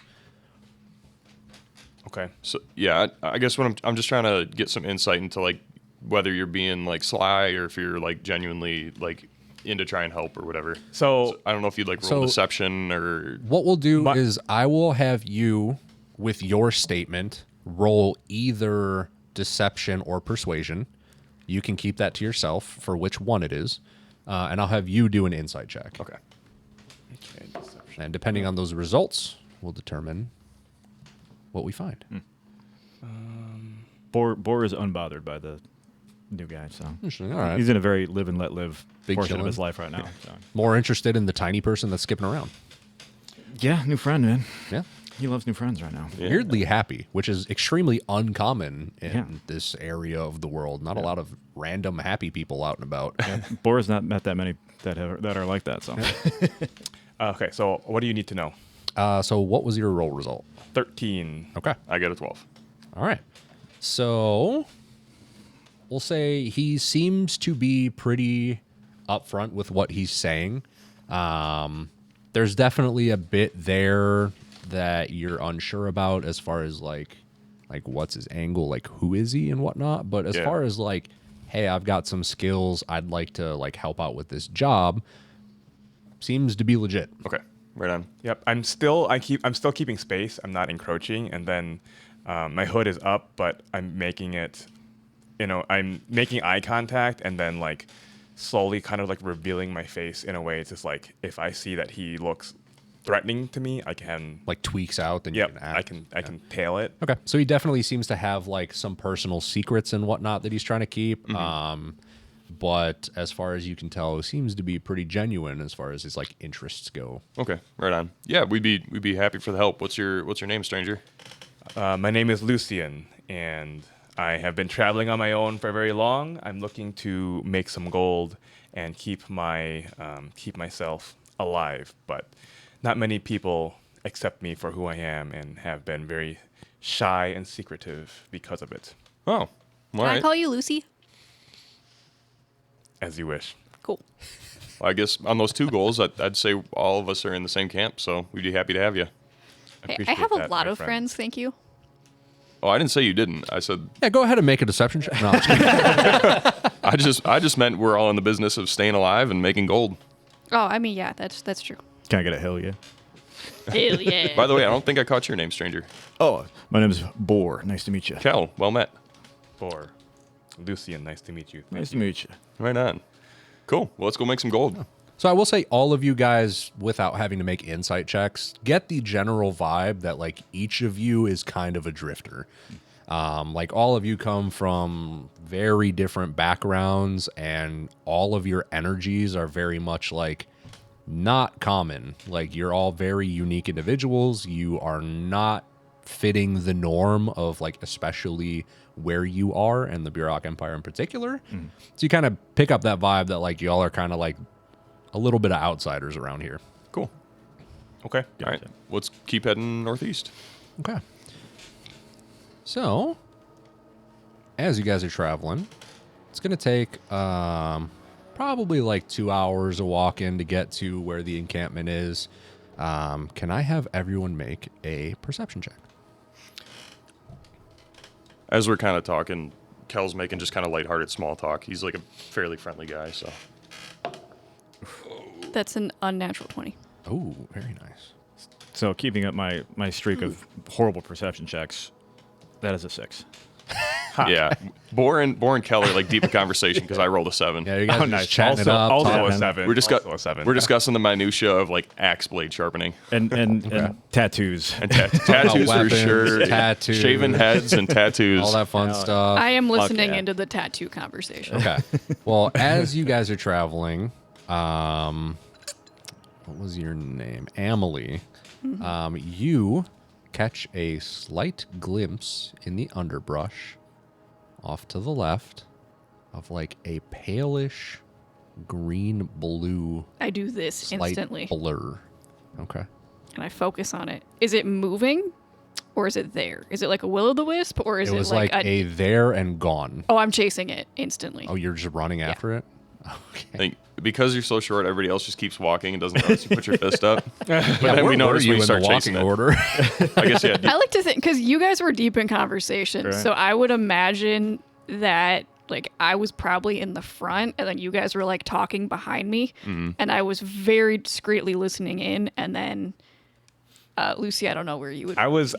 Okay. So yeah, I guess what I'm just trying to get some insight into like whether you're being like sly or if you're like genuinely like in to try and help or whatever. So I don't know if you'd like roll So- deception or What we'll do But- is I will have you, with your statement, roll either deception or persuasion. You can keep that to yourself for which one it is. And I'll have you do an insight check. okay. okay, deception. And depending on those results, we'll determine what we find. Boar is unbothered by the new guy, so Interesting. All right. he's in a very live and let live Big portion of chillin'. his life right now. So. More interested in the tiny person that's skipping around. Yeah, new friend, man. Yeah. He loves new friends right now. Yeah. Weirdly happy, which is extremely uncommon in Yeah. this area of the world. Not a lot of random happy people out and about. Boar has not met that many that are like that. So Okay, so what do you need to know? So what was your roll result? 13. Okay. I get a 12. All right. So we'll say he seems to be pretty upfront with what he's saying. There's definitely a bit there that you're unsure about as far as like what's his angle, like who is he and whatnot. But as Yeah. far as like, hey, I've got some skills, I'd like to like help out with this job, seems to be legit. Okay, right on. Yep, I'm still keeping space. I'm not encroaching, and then my hood is up, but I'm making it. I'm making eye contact, and then like slowly kind of like revealing my face in a way. It's just like if I see that he looks threatening to me, I can. Like tweaks out, then you Yep, can act. I can tail it. Okay, so he definitely seems to have like some personal secrets and whatnot that he's trying to keep. But as far as you can tell, it seems to be pretty genuine as far as his like interests go. Okay, right on. Yeah, we'd be happy for the help. What's your name, stranger? My name is Lucian, and I have been traveling on my own for very long. I'm looking to make some gold and keep myself alive, but not many people accept me for who I am and have been very shy and secretive because of it. Oh, all Can I right. call you Lucy? As you wish. Cool. Well, I guess on those 2 goals, I'd say all of us are in the same camp, so we'd be happy to have you. Hey, I appreciate have a that, lot my of friend. friends, thank you. Oh, I didn't say you didn't. I said Yeah, go ahead and make a deception check. No, I'm just kidding. I just meant we're all in the business of staying alive and making gold. Oh, I mean, yeah, that's true. can I get a hell yeah? Hell yeah. By the way, I don't think I caught your name, stranger. Oh, my name is Boar. Nice to meet you. Kel, well met. Or Lucian, nice to meet you. Nice to meet you. Right on. Cool. Well, let's go make some gold. So I will say all of you guys, without having to make insight checks, get the general vibe that like each of you is kind of a drifter. Like all of you come from very different backgrounds, and all of your energies are very much like not common. Like you're all very unique individuals. You are not fitting the norm of like especially where you are and the Burok Empire in particular. So you kind of pick up that vibe that like y'all are kind of like a little bit of outsiders around here. Cool. Okay. All right. Let's keep heading northeast. Okay. So, as you guys are traveling, it's going to take probably like 2 hours of walking to get to where the encampment is. Can I have everyone make a perception check? As we're kind of talking, Kel's making just kind of lighthearted small talk. He's like a fairly friendly guy, so. That's an unnatural 20. Oh, very nice. So keeping up my streak of horrible perception checks, that is a 6. Yeah. Boar and Kel are like deep in conversation because I rolled a 7. Yeah, you guys Oh, are just nice. chatting it Also- up. also talking. Also a man. 7. We're, Also a 7. we're discussing the minutia of like axe blade sharpening And tattoos. and tattoos for weapons, sure. tattoos. Shaven heads and tattoos. all that fun Yeah. stuff. I am listening yeah. into the tattoo conversation. Okay. Well, as you guys are traveling, what was your name? Amelie. You catch a slight glimpse in the underbrush off to the left of like a palish green blue I do this slight instantly, blur. Okay. and I focus on it. Is it moving, or is it there? Is it like a will-o'-the-wisp, or is It it, was like, like a there and gone. Oh, I'm chasing it instantly. Oh, you're just running after it? Okay. I think because you're so short, everybody else just keeps walking and doesn't notice you put your fist up. But then Where we were notice you when you in start the chasing walking it. order? I guess yeah. I like to think, because you guys were deep in conversation, Right. so I would imagine that like I was probably in the front, and then you guys were like talking behind me, and I was very discreetly listening in, and then Lucy, I don't know where you would. I was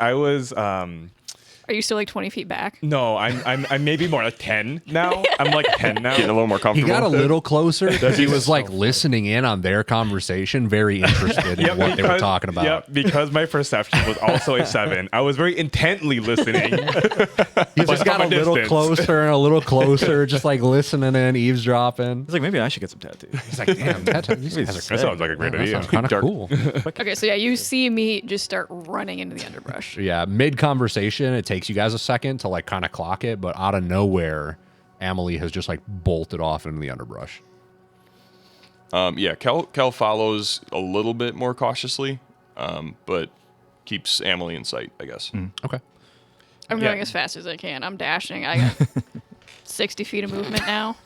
Are you still like 20 feet back? No, I'm maybe more like 10 now. I'm like 10 now. Getting a little more He comfortable. got a little closer. He was like listening in on their conversation, very interested in what they were talking about. Yep, because my perception was also a 7. I was very intently listening. He just got a little closer and a little closer, just like listening in, eavesdropping. He's like, maybe I should get some tattoos. He's like, damn, these guys are That sounds like a great idea. kind of Dark. cool. Okay, so yeah, you see me just start running into the underbrush. Yeah, mid conversation, it takes you guys a second to like kind of clock it, but out of nowhere, Amelie has just like bolted off into the underbrush. Yeah, Kel follows a little bit more cautiously, but keeps Amelie in sight, I guess. Okay. I'm Yeah. going as fast as I can. I'm dashing. I got 60 feet of movement now.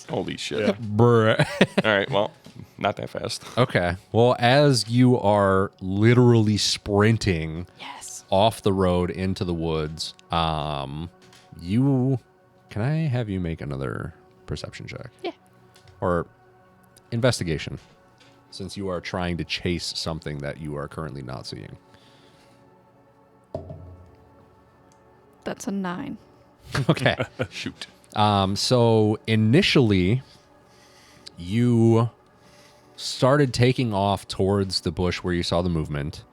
Holy shit. Yeah. Bruh. All right, well, not that fast. Okay. Well, as you are literally sprinting Yes. off the road into the woods, you can I have you make another perception check? Yeah. Or investigation, since you are trying to chase something that you are currently not seeing. That's a 9. Okay. Shoot. So initially, you started taking off towards the bush where you saw the movement.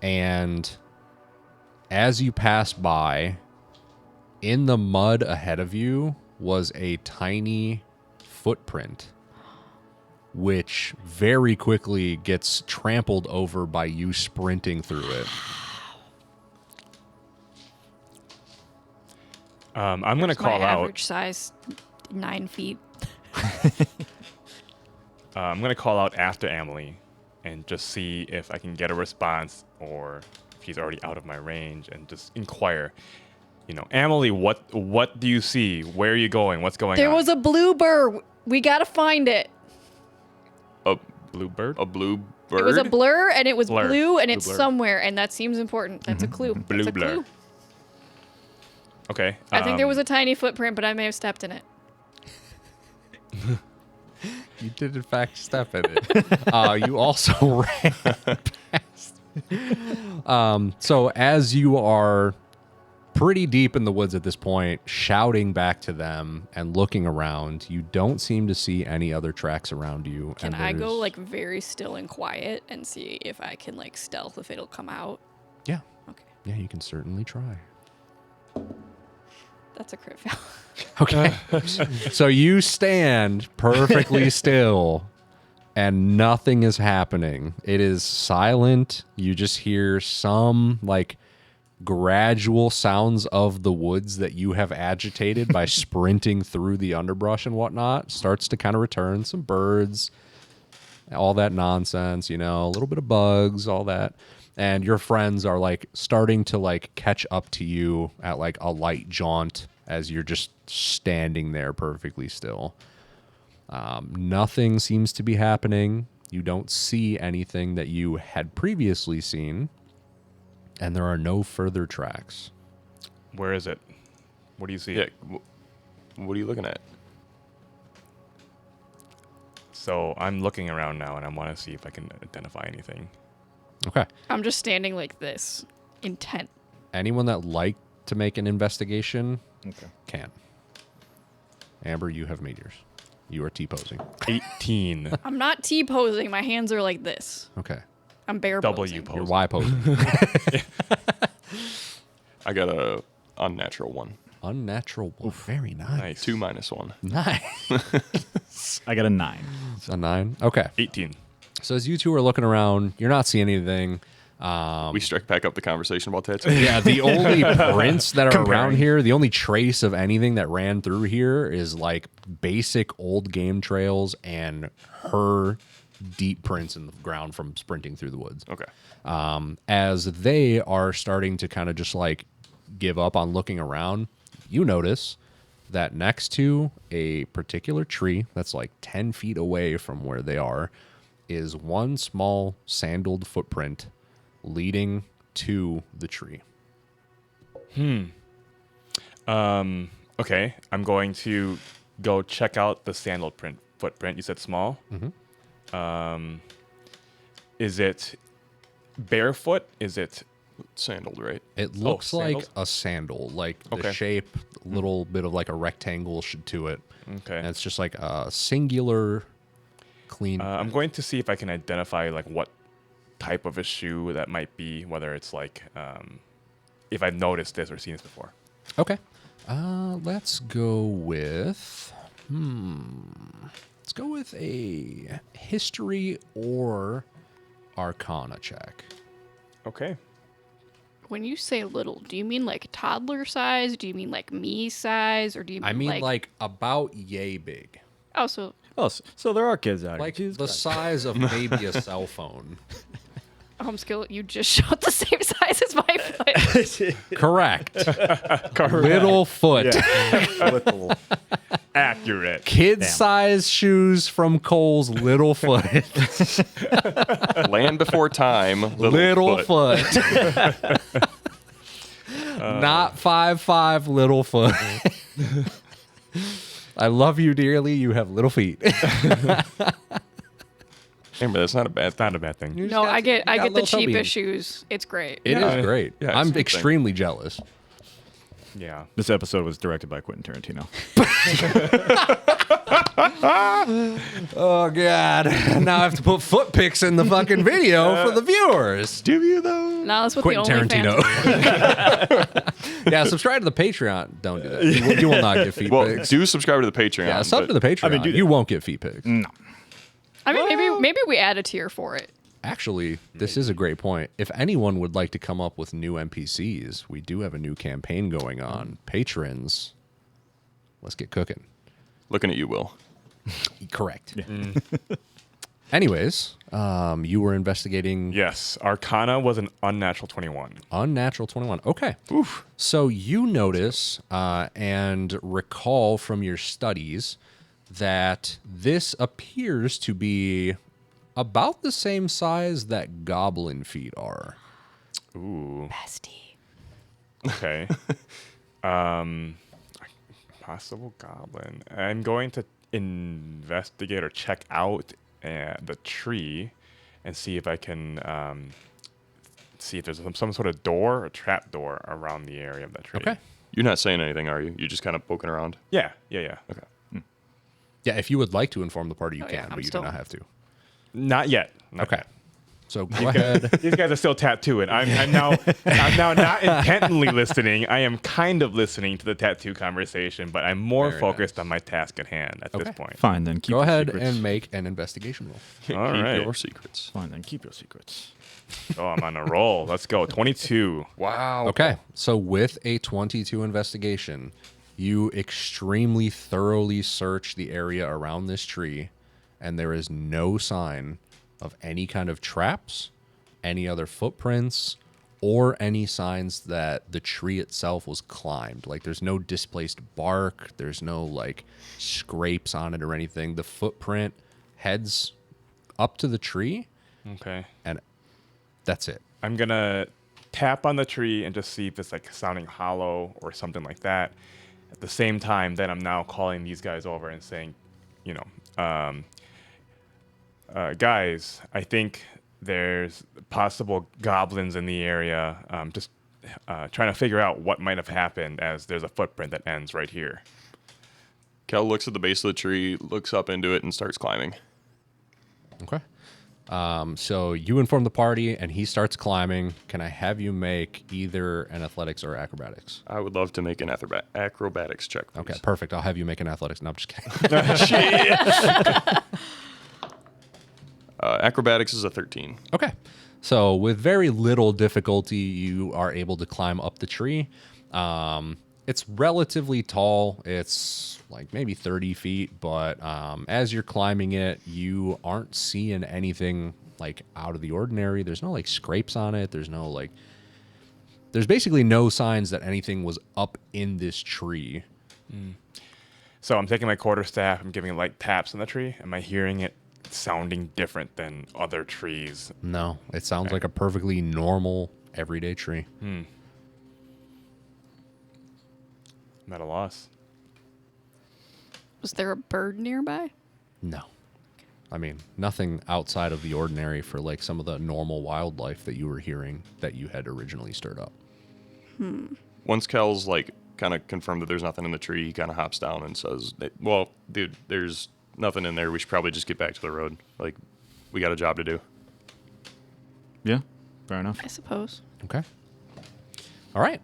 And as you passed by, in the mud ahead of you was a tiny footprint, which very quickly gets trampled over by you sprinting through it. I'm going to It's my call out. average size, 9 feet. I'm going to call out after Amelie and just see if I can get a response or if he's already out of my range and just inquire. You know, Amelie, what do you see? Where are you going? What's going There on? was a blue bird. We gotta find it. A blue bird? blue bird. It was a blur, and it was Blur. blue, and Blue it's blur. somewhere, and that seems important. That's a clue. Blue That's a blur. clue. Okay. I think there was a tiny footprint, but I may have stepped in it. You did, in fact, step in it. You also ran past. So as you are pretty deep in the woods at this point, shouting back to them and looking around, you don't seem to see any other tracks around you. Can and I go there's- like very still and quiet and see if I can like stealth if it'll come out? Yeah. Okay, Yeah, you can certainly try. that's a crit fail. Okay. So you stand perfectly still and nothing is happening. It is silent. You just hear some like gradual sounds of the woods that you have agitated by sprinting through the underbrush and whatnot starts to kind of return. Some birds, all that nonsense, you know, a little bit of bugs, all that. And your friends are like starting to like catch up to you at like a light jaunt as you're just standing there perfectly still. Nothing seems to be happening. You don't see anything that you had previously seen. And there are no further tracks. Where is it? What do you see? Yeah. What are you looking at? So I'm looking around now, and I want to see if I can identify anything. Okay. I'm just standing like this, intent. Anyone that like to make an investigation Okay. can. Amber, you have made yours. You are T-posing. 18. I'm not T-posing. My hands are like this. Okay. I'm bare W posing. You're pose. Y-posing. I got a unnatural 1. Unnatural. Very nice. Nice. 2 minus 1. Nice. I got a 9. A 9. Okay. 18. So as you two are looking around, you're not seeing anything. We strike back up the conversation about tattoo. Yeah, the only prints that are around Comparing. here, the only trace of anything that ran through here is like basic old game trails and her deep prints in the ground from sprinting through the woods. Okay. As they are starting to kind of just like give up on looking around, you notice that next to a particular tree that's like 10 feet away from where they are is one small sandaled footprint leading to the tree. Okay. I'm going to go check out the sandal footprint. You said small? Mm-hmm. Is it barefoot? Is it Sandaled, right? It looks like sandals? a sandal, like the Okay. shape, a little bit of like a rectangle to it. Okay. And it's just like a singular clean. I'm going to see if I can identify like what type of a shoe that might be, whether it's like if I've noticed this or seen this before. Okay. Let's go with let's go with a history or arcana check. Okay. When you say little, do you mean like toddler size? Do you mean like me size? Or do you mean I mean like about yay big. Oh, so Oh, so there are kids out Like here. the size of maybe a cell phone. skill, you just showed the same size as my foot. Correct. Little foot. Little. Accurate. Kid Damn. size shoes from Kohl's little foot. Land before time. Little foot. Not 5'5", little foot. I love you dearly. You have little feet. Amber, that's not a bad It's not a bad thing. No, I get the little toe cheapest beans. shoes. It's great. It is Yeah. great. Yeah, it's I'm a good thing. extremely jealous. Yeah. This episode was directed by Quentin Tarantino. Oh God! Now I have to put foot pics in the fucking video for the viewers. Do you though? No, that's what Quentin the Tarantino. OnlyFans. Yeah, subscribe to the Patreon. Don't do that. You will not get feet Well, pics. do subscribe to the Patreon. Yeah, sub but to the Patreon. I mean, do you that. won't get feet pics. No. I mean, maybe we add a tier for it. Actually, this is a great point. If anyone would like to come up with new NPCs, we do have a new campaign going on. Patrons, let's get cooking. Looking at you, Will. Correct. Anyways, you were investigating Yes. Arcana was an unnatural 21. unnatural 21. Okay. Oof. So you notice and recall from your studies that this appears to be about the same size that goblin feet are. Ooh. Bestie. Okay. Possible goblin. I'm going to investigate or check out the tree and see if I can see if there's some sort of door or trap door around the area of that tree. Okay. You're not saying anything, are you? You're just kind of poking around. Yeah. Okay. Yeah, if you would like to inform the party, you Oh, can, yeah, I'm but you still- do not have to. Not yet. Not Okay. yet. So go ahead. These guys are still tattooing. I'm now not intently listening. I am kind of listening to the tattoo conversation, but I'm more Very focused on my task at hand at Okay. this point. Fine, then. Keep Go your ahead secrets. and make an investigation roll. All Keep right. your secrets. Fine, then. Keep your secrets. Oh, I'm on a roll. Let's go. 22. Wow. Okay, so with a 22 investigation, you extremely thoroughly search the area around this tree, and there is no sign of any kind of traps, any other footprints, or any signs that the tree itself was climbed. Like there's no displaced bark, there's no like scrapes on it or anything. The footprint heads up to the tree, Okay. and that's it. I'm going to tap on the tree and just see if it's like sounding hollow or something like that. At the same time, then I'm now calling these guys over and saying, guys, I think there's possible goblins in the area. Just trying to figure out what might have happened as there's a footprint that ends right here. Kel looks at the base of the tree, looks up into it, and starts climbing. Okay. So you inform the party, and he starts climbing. Can I have you make either an athletics or acrobatics? I would love to make an acrobatics check, please. Okay, perfect. I'll have you make an athletics. No, I'm just kidding. Acrobatics is a 13. Okay. So with very little difficulty, you are able to climb up the tree. It's relatively tall. It's like maybe 30 feet, but as you're climbing it, you aren't seeing anything like out of the ordinary. There's no like scrapes on it. There's basically no signs that anything was up in this tree. So I'm taking my quarterstaff. I'm giving it light taps on the tree. Am I hearing it sounding different than other trees? No, it sounds like a perfectly normal, everyday tree. I'm at a loss. Was there a bird nearby? No. I mean, nothing outside of the ordinary for like some of the normal wildlife that you were hearing that you had originally stirred up. Once Kel's like kind of confirmed that there's nothing in the tree, he kind of hops down and says, "Well, dude, there's nothing in there. We should probably just get back to the road. Like, we got a job to do." Yeah, fair enough. I suppose. Okay. All right.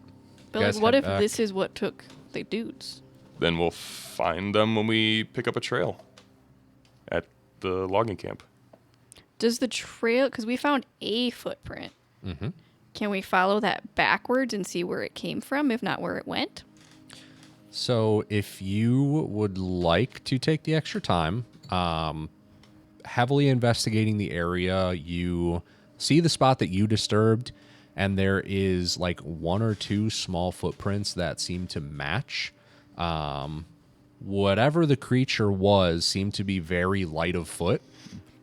But You guys like, what head if back. this is what took the dudes? Then we'll find them when we pick up a trail at the logging camp. Does the trail, because we found a footprint, can we follow that backwards and see where it came from, if not where it went? So if you would like to take the extra time, heavily investigating the area, you see the spot that you disturbed, and there is like one or two small footprints that seem to match. Whatever the creature was seemed to be very light of foot.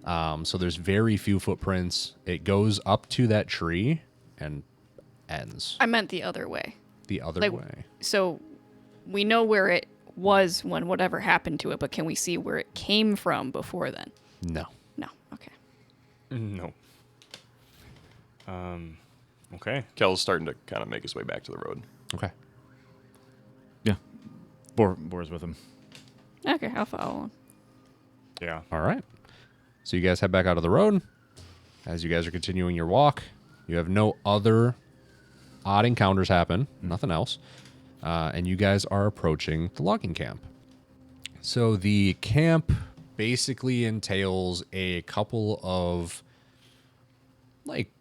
So there's very few footprints. It goes up to that tree and ends I meant the other way. the other Like, way. so we know where it was when whatever happened to it, but can we see where it came from before then? No. No. Okay. No. Okay. Kel's starting to kind of make his way back to the road. Okay. Yeah, Boar's with him. Okay, I'll follow him. Yeah. All right. So you guys head back out of the road. As you guys are continuing your walk, you have no other odd encounters happen, nothing else. And you guys are approaching the logging camp. So the camp basically entails a couple of like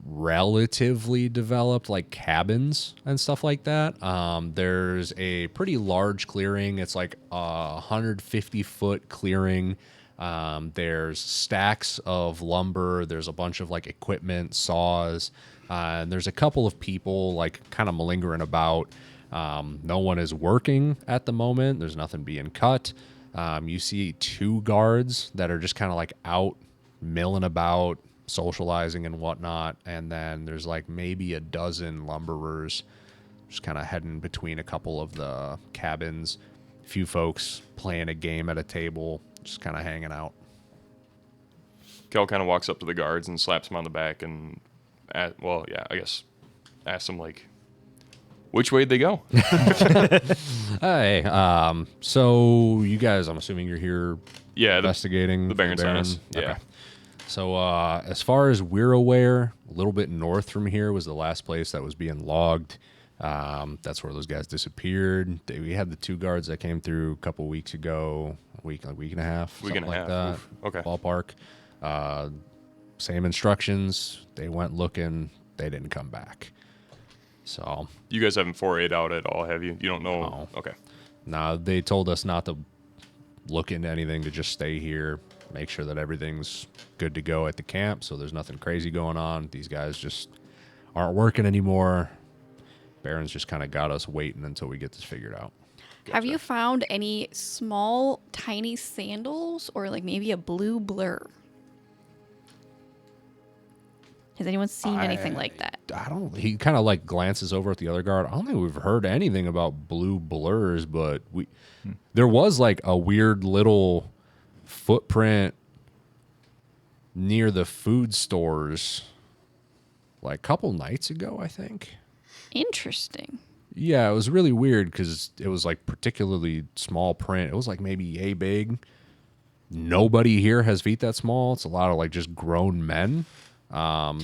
relatively developed like cabins and stuff like that. There's a pretty large clearing. It's like a 150-foot clearing. There's stacks of lumber. There's a bunch of like equipment, saws, and there's a couple of people like kind of malingering about. No one is working at the moment. There's nothing being cut. You see two guards that are just kind of like out milling about, socializing and whatnot. And then there's like maybe a dozen lumberers just kind of heading between a couple of the cabins. A few folks playing a game at a table, just kind of hanging out. Kel kind of walks up to the guards and slaps him on the back and, I guess, asks him, like, which way'd they go? Hey, so you guys, I'm assuming you're here Yeah, investigating the Baron's Baron? House. Yeah. Okay. So as far as we're aware, a little bit north from here was the last place that was being logged. That's where those guys disappeared. We had the two guards that came through a couple weeks ago, a week and a half, Week and something a like half. that. Oof. Okay. Ballpark. Same instructions. They went looking. They didn't come back. So You guys haven't forayed out at all, have you? You don't know? No. Okay. nah, they told us not to look into anything, to just stay here, make sure that everything's good to go at the camp, so there's nothing crazy going on. These guys just aren't working anymore. Baron's just kind of got us waiting until we get this figured out. Have you found any small, tiny sandals or like maybe a blue blur? Has anyone seen anything like that? I don't. He kind of like glances over at the other guard. I don't think we've heard anything about blue blurs, but there was like a weird little footprint near the food stores, like a couple nights ago, I think. Interesting. Yeah, it was really weird because it was like particularly small print. It was like maybe yay big. Nobody here has feet that small. It's a lot of like just grown men.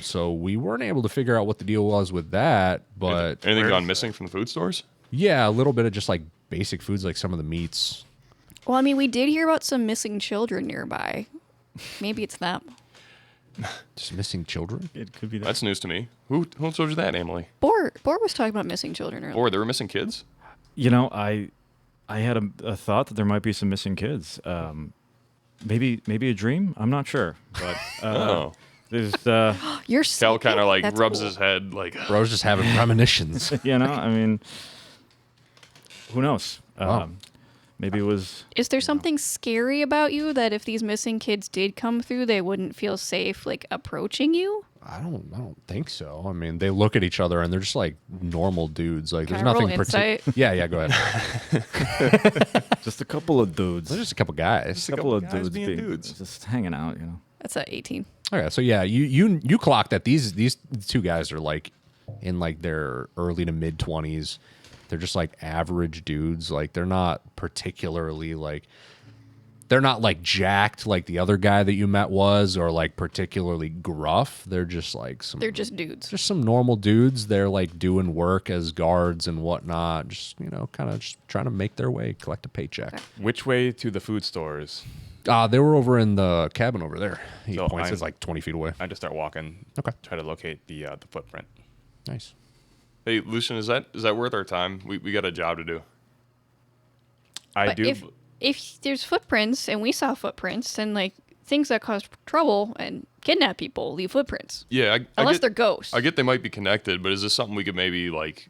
So we weren't able to figure out what the deal was with that, but Anything gone missing from the food stores? yeah, a little bit of just like basic foods, like some of the meats. Well, I mean, we did hear about some missing children nearby. Maybe it's them. Just missing children. It could be that. That's news to me. Who told you that, Emily? Bor was talking about missing children earlier. Or they were missing kids? You know, I had a thought that there might be some missing kids. Maybe a dream. I'm not sure, but Oh. there's You're Kel psychic? kind of like That's rubs cool. his head like, Bro's just having premonitions. I mean, who knows? Wow. Maybe it was. Is there something scary about you that if these missing kids did come through, they wouldn't feel safe like approaching you? I don't think so. I mean, they look at each other and they're just like normal dudes. Like, there's Can I roll nothing insight? Yeah, go ahead. Just a couple of dudes. There's just a couple guys. a couple of guys dudes being dudes. just hanging out, you know. That's a 18. Okay, so yeah, you clock that these two guys are like in like their early to mid 20s. They're just like average dudes. Like they're not particularly like they're not like jacked like the other guy that you met was, or like particularly gruff. They're just like They're just dudes. just some normal dudes. They're like doing work as guards and whatnot. Just kind of just trying to make their way, collect a paycheck. Which way to the food stores? They were over in the cabin over there. He So points. I'm- It's like 20 feet away. I just start walking. Okay. Try to locate the footprint. Nice. Hey, Lucian, is that worth our time? We got a job to do. I But do. if there's footprints and we saw footprints, then like things that cause trouble and kidnap people leave footprints. Yeah, I Unless get, they're ghosts. I get they might be connected, but is this something we could maybe like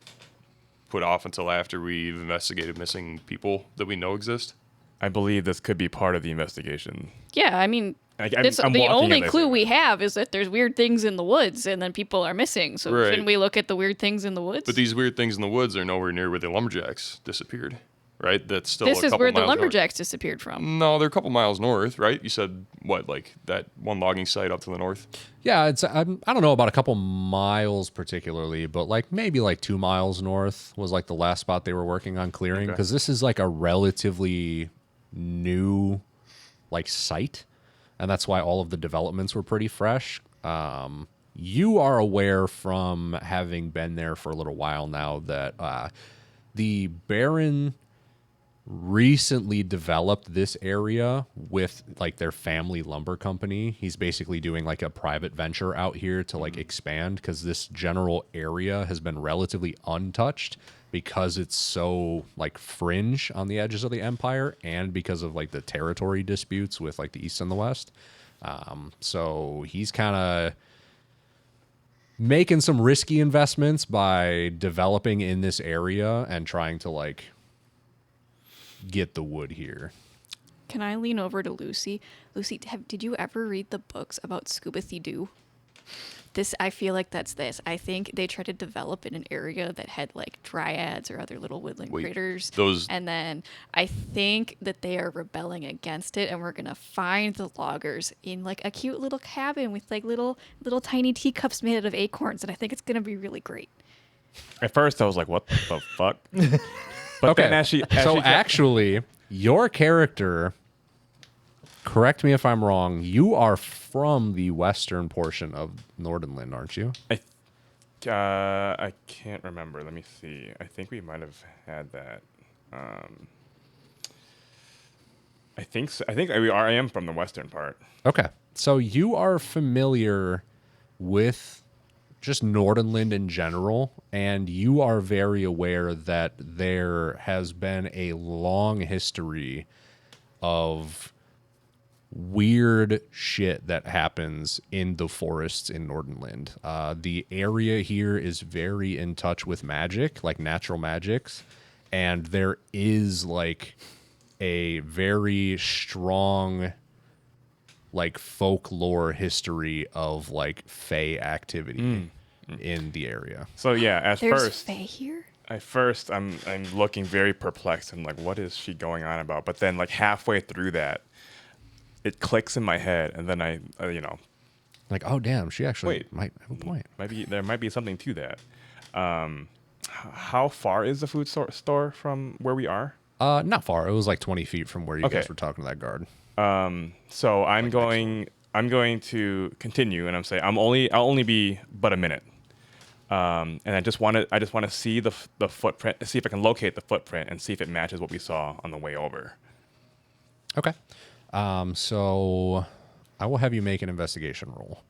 put off until after we've investigated missing people that we know exist? I believe this could be part of the investigation. Yeah, I mean, I'm the walking only in this clue area. we have is that there's weird things in the woods and then people are missing. So Right. shouldn't we look at the weird things in the woods? But these weird things in the woods are nowhere near where the lumberjacks disappeared, right? That's still this a is couple where the miles north. lumberjacks disappeared from. No, they're a couple miles north, right? You said what, like that one logging site up to the north? Yeah, I don't know about a couple miles particularly, but like maybe like 2 miles north was like the last spot they were working on clearing, Okay. because this is like a relatively new like site, and that's why all of the developments were pretty fresh. You are aware from having been there for a little while now that the Baron recently developed this area with like their family lumber company. He's basically doing like a private venture out here to like expand, because this general area has been relatively untouched because it's so like fringe on the edges of the empire, and because of like the territory disputes with like the east and the west. So he's kind of making some risky investments by developing in this area and trying to like get the wood here. Can I lean over to Lucy? Lucy, did you ever read the books about Scuba Doo? I feel like that's this. I think they tried to develop in an area that had like dryads or other little woodland Wait, critters. those- And then I think that they are rebelling against it, and we're gonna find the loggers in like a cute little cabin with like little tiny teacups made out of acorns, and I think it's gonna be really great. At first, I was like, "What the fuck?" But then Actually, your character, correct me if I'm wrong, you are from the western portion of Nordenland, aren't you? I can't remember. Let me see. I think we might have had that. I think so. I am from the western part. Okay. So you are familiar with just Nordenland in general, and you are very aware that there has been a long history of weird shit that happens in the forests in Nordenland. The area here is very in touch with magic, like natural magics, and there is like a very strong like folklore history of like fae activity in the area. So yeah, There's fae here? at first I'm looking very perplexed. I'm like, what is she going on about? But then like halfway through that, it clicks in my head, and then I Like, oh damn, she actually Wait. might have a point. there might be something to that. How far is the food store from where we are? Not far. It was like 20 feet from where you Okay. guys were talking to that guard. So I'm going to continue, and I'm saying I'll only be but a minute. And I just want to see the footprint, see if I can locate the footprint, and see if it matches what we saw on the way over. Okay. So I will have you make an investigation roll.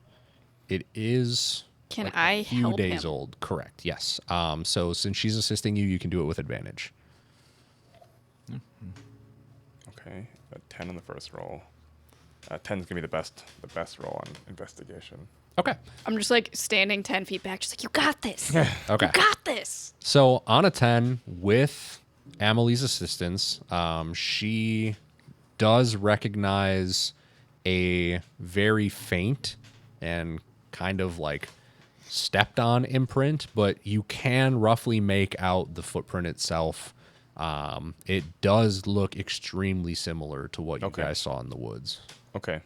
It is Can like I a few help days him? old. Correct. Yes. So since she's assisting you, you can do it with advantage. Okay, a 10 on the first roll. 10 is gonna be the best roll on investigation. Okay. I'm just like standing 10 feet back, just like, you got this. Okay. You got this. So on a 10, with Amelie's assistance, she does recognize a very faint and kind of like stepped on imprint, but you can roughly make out the footprint itself. It does look extremely similar to what you guys saw in the woods. Okay.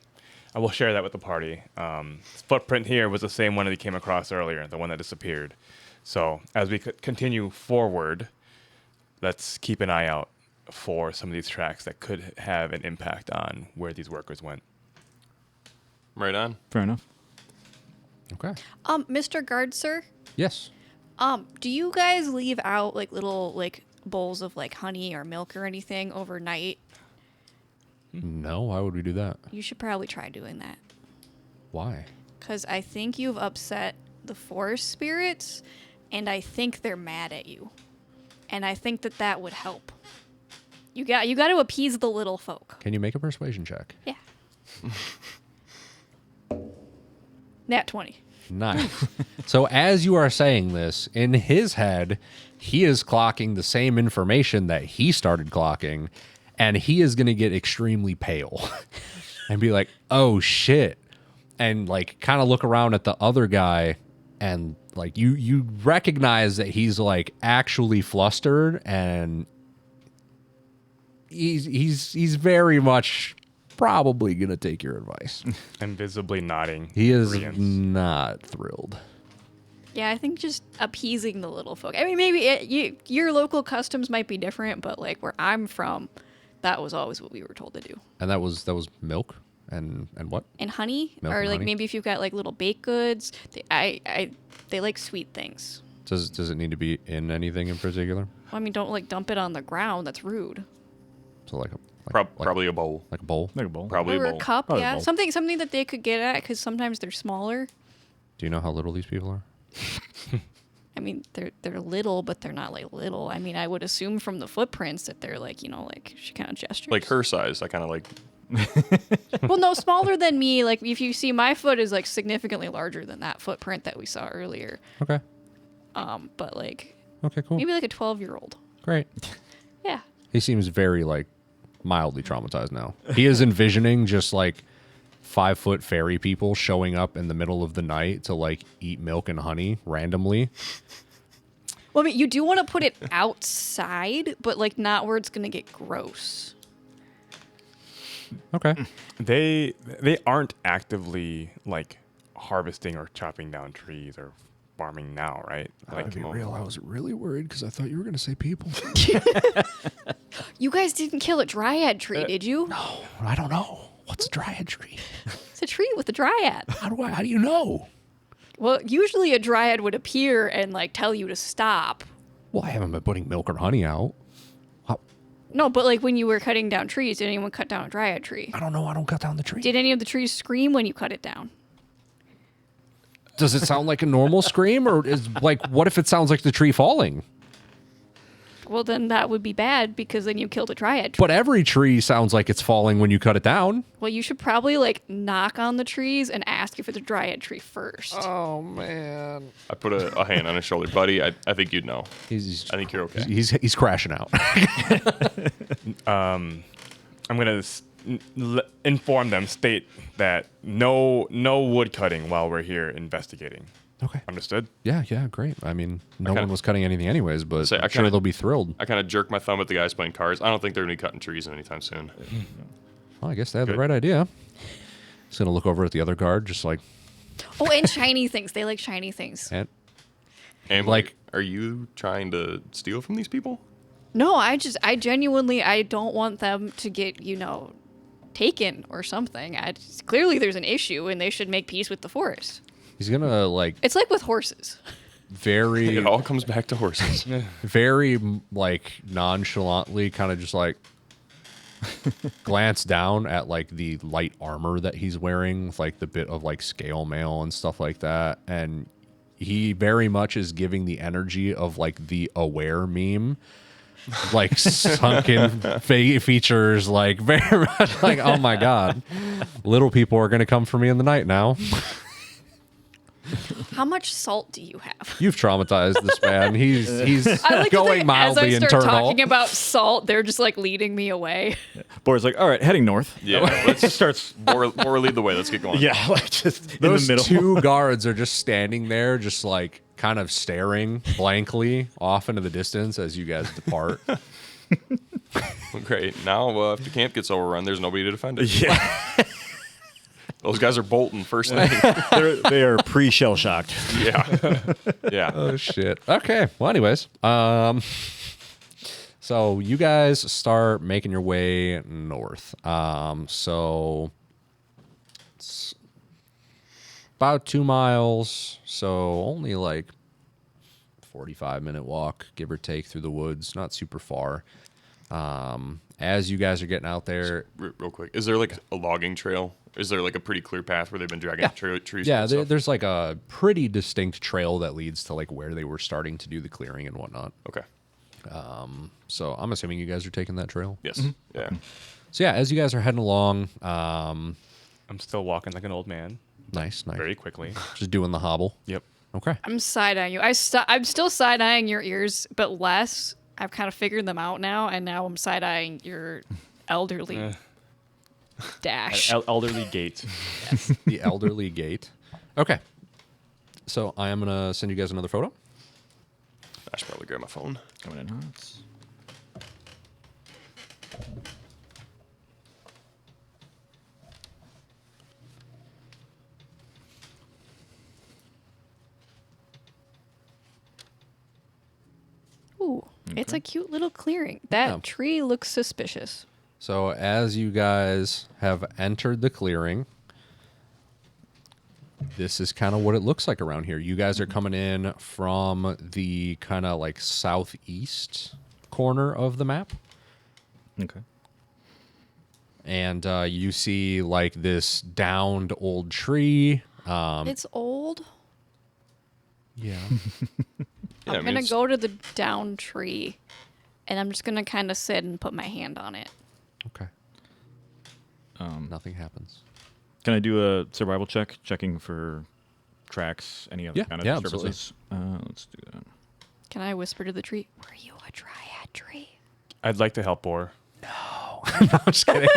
I will share that with the party. This footprint here was the same one that he came across earlier, the one that disappeared. So as we continue forward, let's keep an eye out for some of these tracks that could have an impact on where these workers went. Right on. Fair enough. Okay. Mr. Guard, sir, Yes. do you guys leave out like little like bowls of like honey or milk or anything overnight? No, why would we do that? You should probably try doing that. Why? Because I think you've upset the forest spirits, and I think they're mad at you. And I think that would help. You got to appease the little folk. Can you make a persuasion check? Yeah. Nat 20. Nice. So as you are saying this, in his head, he is clocking the same information that he started clocking, and he is going to get extremely pale and be like, oh shit. And like kind of look around at the other guy, and like you recognize that he's like actually flustered, and he's very much probably going to take your advice. And visibly nodding. He is agreeance. not thrilled. Yeah, I think just appeasing the little folk. I mean, maybe your local customs might be different, but like where I'm from, that was always what we were told to do. And that was milk and what? And honey, Milk or and like honey? maybe if you've got like little baked goods, they like sweet things. Does it need to be in anything in particular? Well, I mean, don't like dump it on the ground. That's rude. So like a Probably a bowl. like a bowl. Like a bowl. Probably Or a a bowl. cup, Probably a yeah, bowl. something that they could get at because sometimes they're smaller. Do you know how little these people are? I mean, they're little, but they're not like little. I mean, I would assume from the footprints that they're like, like she kind of gestures. Like her size. I kind of like. Well, no, smaller than me. Like if you see my foot is like significantly larger than that footprint that we saw earlier. Okay. But like Okay, cool. maybe like a 12-year-old. Great. Yeah. He seems very like mildly traumatized now. He is envisioning just like 5-foot fairy people showing up in the middle of the night to like eat milk and honey randomly. Well, I mean, you do want to put it outside, but like not where it's gonna get gross. Okay. They aren't actively like harvesting or chopping down trees or farming now, right? Like I was really worried because I thought you were going to say people. You guys didn't kill a dryad tree, did you? No, I don't know. What's a dryad tree? It's a tree with a dryad. How do you know? Well, usually a dryad would appear and like tell you to stop. Well, I haven't been putting milk or honey out. No, but like when you were cutting down trees, did anyone cut down a dryad tree? I don't know. I don't cut down the tree. Did any of the trees scream when you cut it down? Does it sound like a normal scream, or is like what if it sounds like the tree falling? Well, then that would be bad because then you killed a dryad tree. But every tree sounds like it's falling when you cut it down. Well, you should probably like knock on the trees and ask if it's a dryad tree first. Oh man. I put a hand on his shoulder, buddy. I think you'd know. He's I think you're okay. he's crashing out. I'm gonna inform them, state that no wood cutting while we're here investigating. Okay. Understood? Yeah, great. I mean, no kinda- one was cutting anything anyways, but Say, I I'm sure kinda- they'll be thrilled. I kind of jerk my thumb at the guys playing cards. I don't think they're going to be cutting trees anytime soon. Well, I guess they have the Good. right idea. Just gonna look over at the other guard, just like, Oh, and shiny things. They like shiny things. and And Like- are you trying to steal from these people? No, I genuinely, I don't want them to get, taken or something. Clearly there's an issue and they should make peace with the forest. he's gonna like It's like with horses. very, It all comes back to horses. very like nonchalantly, kind of just like glance down at like the light armor that he's wearing, with like the bit of like scale mail and stuff like that, and he very much is giving the energy of like the aware meme. Like sunken features, like very much like, oh my god, little people are gonna come for me in the night now. How much salt do you have? You've traumatized this man. He's I like to going think as I mildly start internal. talking about salt, they're just like leading me away. Boar's like, all right, heading north. Yeah, Let's just start. More lead the way. Let's get going. Yeah, like just Those in the middle. two guards are just standing there, just like kind of staring blankly off into the distance as you guys depart. Great. Now, if the camp gets overrun, there's nobody to defend it. Yeah, Those guys are bolting first thing. they are pre-shell shocked. Yeah. Yeah. Oh shit. Okay. Well, anyways, so you guys start making your way north. So it's about 2 miles. So only like 45-minute walk, give or take, through the woods. Not super far. As you guys are getting out there, Real quick. Is there like a logging trail? Is there like a pretty clear path where they've been dragging trees? yeah, and stuff? there's like a pretty distinct trail that leads to like where they were starting to do the clearing and whatnot. Okay. So I'm assuming you guys are taking that trail. Yes. Yeah. So yeah, as you guys are heading along, I'm still walking like an old man, nice. very quickly. Just doing the hobble. Yep. Okay. I'm side-eyeing you. I'm still side-eyeing your ears, but less. I've kind of figured them out now, and now I'm side-eyeing your elderly dash. Elderly gait. The elderly gate. Okay. So I am gonna send you guys another photo. I should probably grab my phone. Coming in hot. Ooh, it's a cute little clearing. That Yeah. tree looks suspicious. So as you guys have entered the clearing, this is kind of what it looks like around here. You guys are coming in from the kind of like southeast corner of the map. Okay. And you see like this downed old tree. It's old. Yeah. Yeah, I'm gonna go to the down tree, and I'm just gonna kind of sit and put my hand on it. Okay. Nothing happens. Can I do a survival check, checking for tracks, any other Yeah, kind of yeah, disturbances? Let's do that. Can I whisper to the tree? Were you a dryad tree? I'd like to help Boar. I'm just kidding.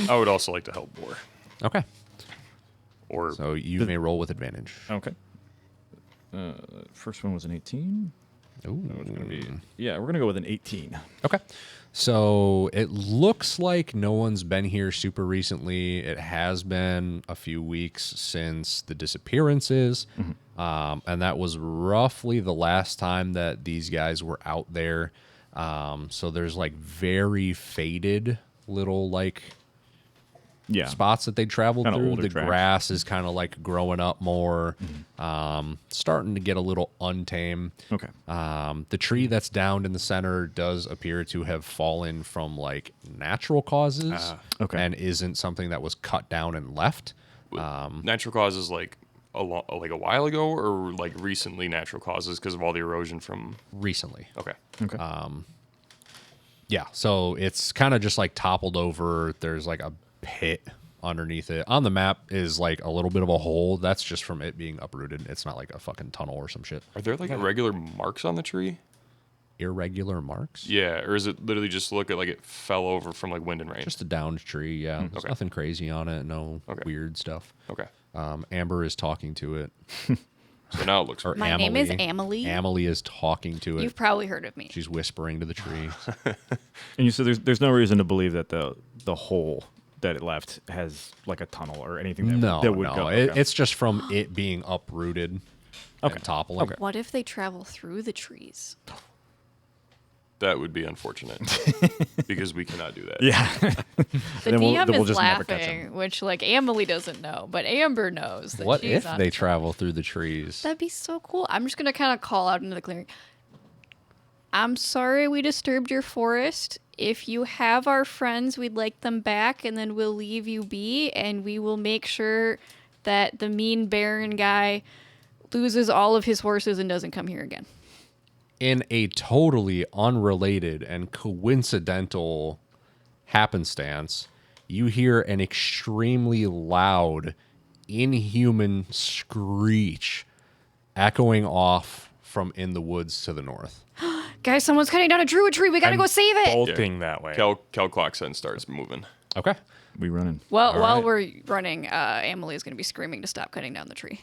I would also like to help Boar. Okay. Or So you may roll with advantage. Okay. First one was an 18. Ooh. It's gonna be, yeah, we're gonna go with an 18. Okay. So it looks like no one's been here super recently. It has been a few weeks since the disappearances. And that was roughly the last time that these guys were out there. So there's like very faded little like Yeah. spots that they traveled Kinda through. older The tracks. grass is kind of like growing up more, starting to get a little untamed. Okay. The tree that's downed in the center does appear to have fallen from like natural causes, Okay. and isn't something that was cut down and left. natural causes like a while ago, or like recently natural causes because of all the erosion from. Recently. Okay. Okay. Yeah, so it's kind of just like toppled over. There's like a pit underneath it. On the map is like a little bit of a hole. That's just from it being uprooted. It's not like a fucking tunnel or some shit. Are there like irregular marks on the tree? Irregular marks? Yeah, or is it literally just look like it fell over from like wind and rain? Just a downed tree, yeah. There's Okay. nothing crazy on it. No Okay. weird stuff. Okay. Amber is talking to it. So now it looks. Or My name is Amelie. Amelie is talking to it. You've probably heard of me. She's whispering to the tree. And you said there's no reason to believe that the hole that it left has like a tunnel or anything that, No, that would no. go. It's just from it being uprooted and toppling. Okay. What if they travel through the trees? That would be unfortunate because we cannot do that. Yeah. The Then we'll- DM then we'll is just never catch laughing, which like Amelie doesn't know, but Amber knows. That What she's if on they track. travel through the trees? That'd be so cool. I'm just gonna kind of call out into the clearing. I'm sorry we disturbed your forest. If you have our friends, we'd like them back, and then we'll leave you be, and we will make sure that the mean Baron guy loses all of his horses and doesn't come here again. In a totally unrelated and coincidental happenstance, you hear an extremely loud, inhuman screech echoing off from in the woods to the north. Guys, someone's cutting down a druid tree. We gotta go save it. Bolting that way. Kel clocks and starts moving. Okay. We running. Well, while right. we're running, Emily is gonna be screaming to stop cutting down the tree.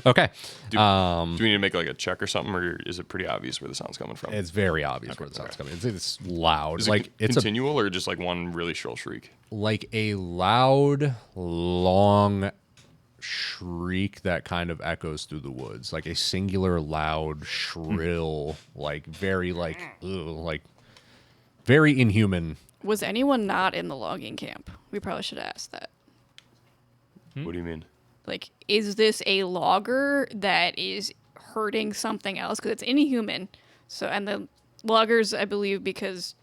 Okay. Do we need to make like a check or something, or is it pretty obvious where the sound's coming from? It's very obvious where the sound's coming. It's loud. Is Like it it's continual or just like one really shrill shriek? like a loud, long shriek that kind of echoes through the woods, like a singular, loud, shrill, like very very inhuman. Was anyone not in the logging camp? We probably should have asked that. What do you mean? Like, is this a logger that is hurting something else? Because it's inhuman. So, and the loggers, I believe, because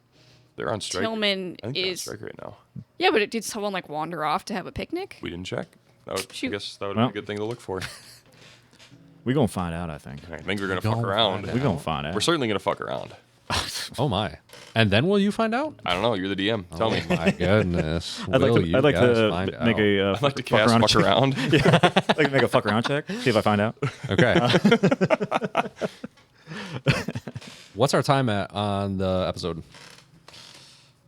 They're on strike. Tillman I think they're on is. strike right now. Yeah, but did someone like wander off to have a picnic? We didn't check. I Shoot. guess that would Well. be a good thing to look for. We gonna find out, I think. I think we're gonna fuck Gonna around. find We gonna find out. We're certainly gonna fuck around. Oh my! And then will you find out? I don't know. You're the DM. Tell me. Oh my goodness! I'd like Will to. you I'd like guys to find make out? a. I'd like to cast fuck check. around. I'd like to make a fuck around check. See if I find out. Okay. What's our time at on the episode?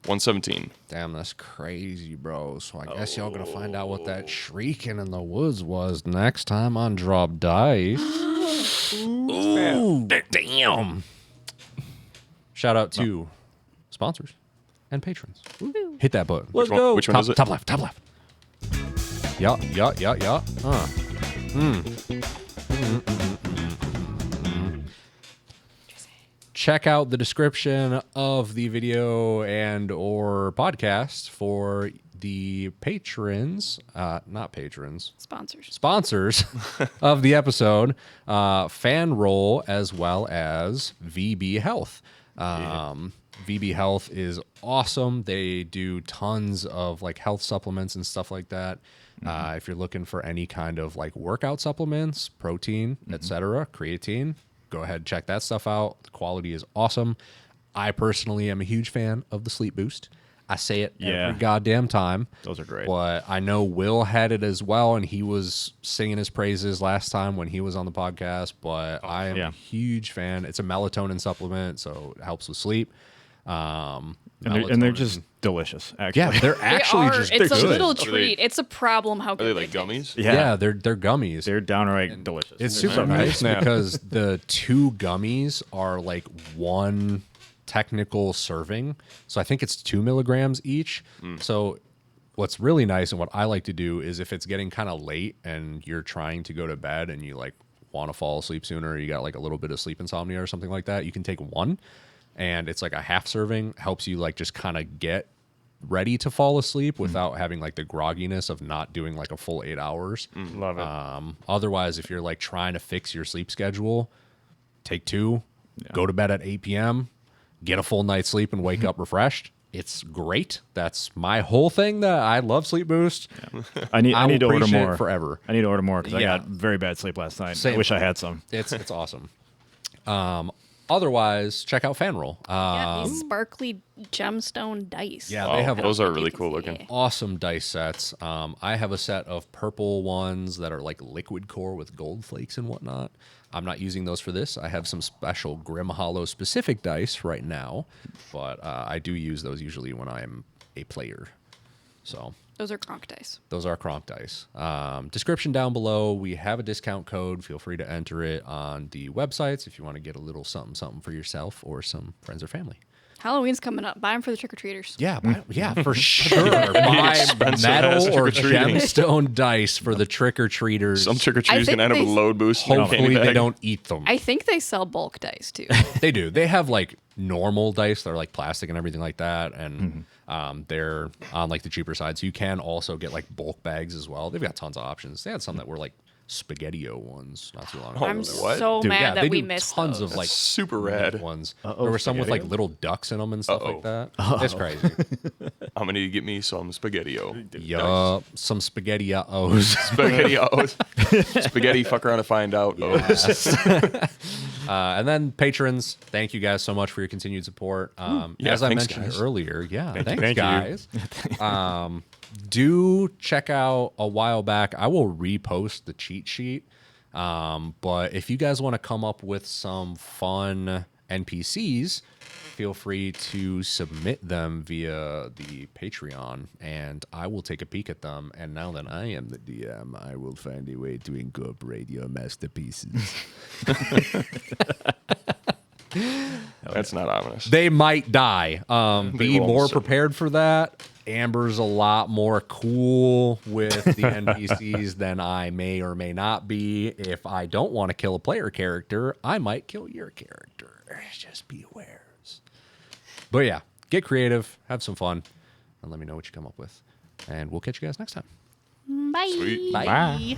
117. Damn, that's crazy, bro. So I guess y'all gonna find out what that shrieking in the woods was next time on Drop Dice. Ooh, damn. Shout out to sponsors and patrons. Hit that button. Which one, which one top, is it? top left, top left. Yeah. Check out the description of the video and or podcast for the patrons, not patrons, sponsors of the episode, Fan Roll, as well as VB Health. VB Health is awesome. They do tons of like health supplements and stuff like that. If you're looking for any kind of like workout supplements, protein, etc., creatine, go ahead and check that stuff out. The quality is awesome. I personally am a huge fan of the Sleep Boost. I say it every goddamn time. Those are great. But I know Will had it as well, and he was singing his praises last time when he was on the podcast. But I am a huge fan. It's a melatonin supplement, so it helps with sleep. And they're just delicious. Actually. Yeah, they're actually just It's a good. little Are they- treat. It's a problem how Are good they like taste. gummies? Yeah, they're gummies. They're downright delicious. It's They're super so nice Snap. because the two gummies are like one technical serving. So I think it's 2 milligrams each. So what's really nice and what I like to do is if it's getting kind of late and you're trying to go to bed and you like want to fall asleep sooner, or you got like a little bit of sleep insomnia or something like that, you can take one and it's like a half serving, helps you like just kind of get ready to fall asleep without having like the grogginess of not doing like a full 8 hours. Love it. Otherwise, if you're like trying to fix your sleep schedule, take 2, go to bed at 8 p.m., get a full night's sleep and wake up refreshed. It's great. That's my whole thing. That I love Sleep Boost. I need to order appreciate it more forever. I need to order more because I Yeah. got very bad sleep last night. Same. I wish I had some. It's awesome. Otherwise, check out FanRoll. Yeah, these sparkly gemstone dice. Yeah, Oh, they have those are really You can cool see looking. it. awesome dice sets. I have a set of purple ones that are like liquid core with gold flakes and whatnot. I'm not using those for this. I have some special Grim Hollow specific dice right now, but I do use those usually when I'm a player. So Those are Kronk dice. those are Kronk dice. Description down below. We have a discount code. Feel free to enter it on the websites if you want to get a little something for yourself or some friends or family. Halloween's coming up. Buy them for the trick-or-treaters. Yeah, for sure. Buy expensive metal ass or trick-or-treating. gemstone dice for the trick-or-treaters. Some trick or treaters think gonna end up with they- load boost. in their Hopefully candy they bag. don't eat them. I think they sell bulk dice, too. They do. They have like normal dice that are like plastic and everything like that, and they're on like the cheaper side. So you can also get like bulk bags as well. They've got tons of options. They had some that were like Spaghetti-O ones not too long ago. I'm what? so Dude, mad yeah, that they we do missed tons those. of like super neat rad. ones. There were some with like little ducks in them and stuff like that. It's crazy. I'm gonna get me some spaghetti-o. Yup, some Spaghetti-O's. Spaghetti-os. Spaghetti, fuck around and find out. Yes. And then patrons, thank you guys so much for your continued support. Yeah, as I thanks, mentioned guys. earlier, thanks Thank you. guys. Do check out a while back. I will repost the cheat sheet. But if you guys want to come up with some fun NPCs, feel free to submit them via the Patreon, and I will take a peek at them. And now that I am the DM, I will find a way to incorporate your masterpieces. That's not ominous. They might die. Be will more also. prepared for that. Amber's a lot more cool with the NPCs than I may or may not be. If I don't want to kill a player character, I might kill your character. Just be aware. But yeah, get creative, have some fun, and let me know what you come up with. And we'll catch you guys next time. Bye. Sweet. Bye. Bye.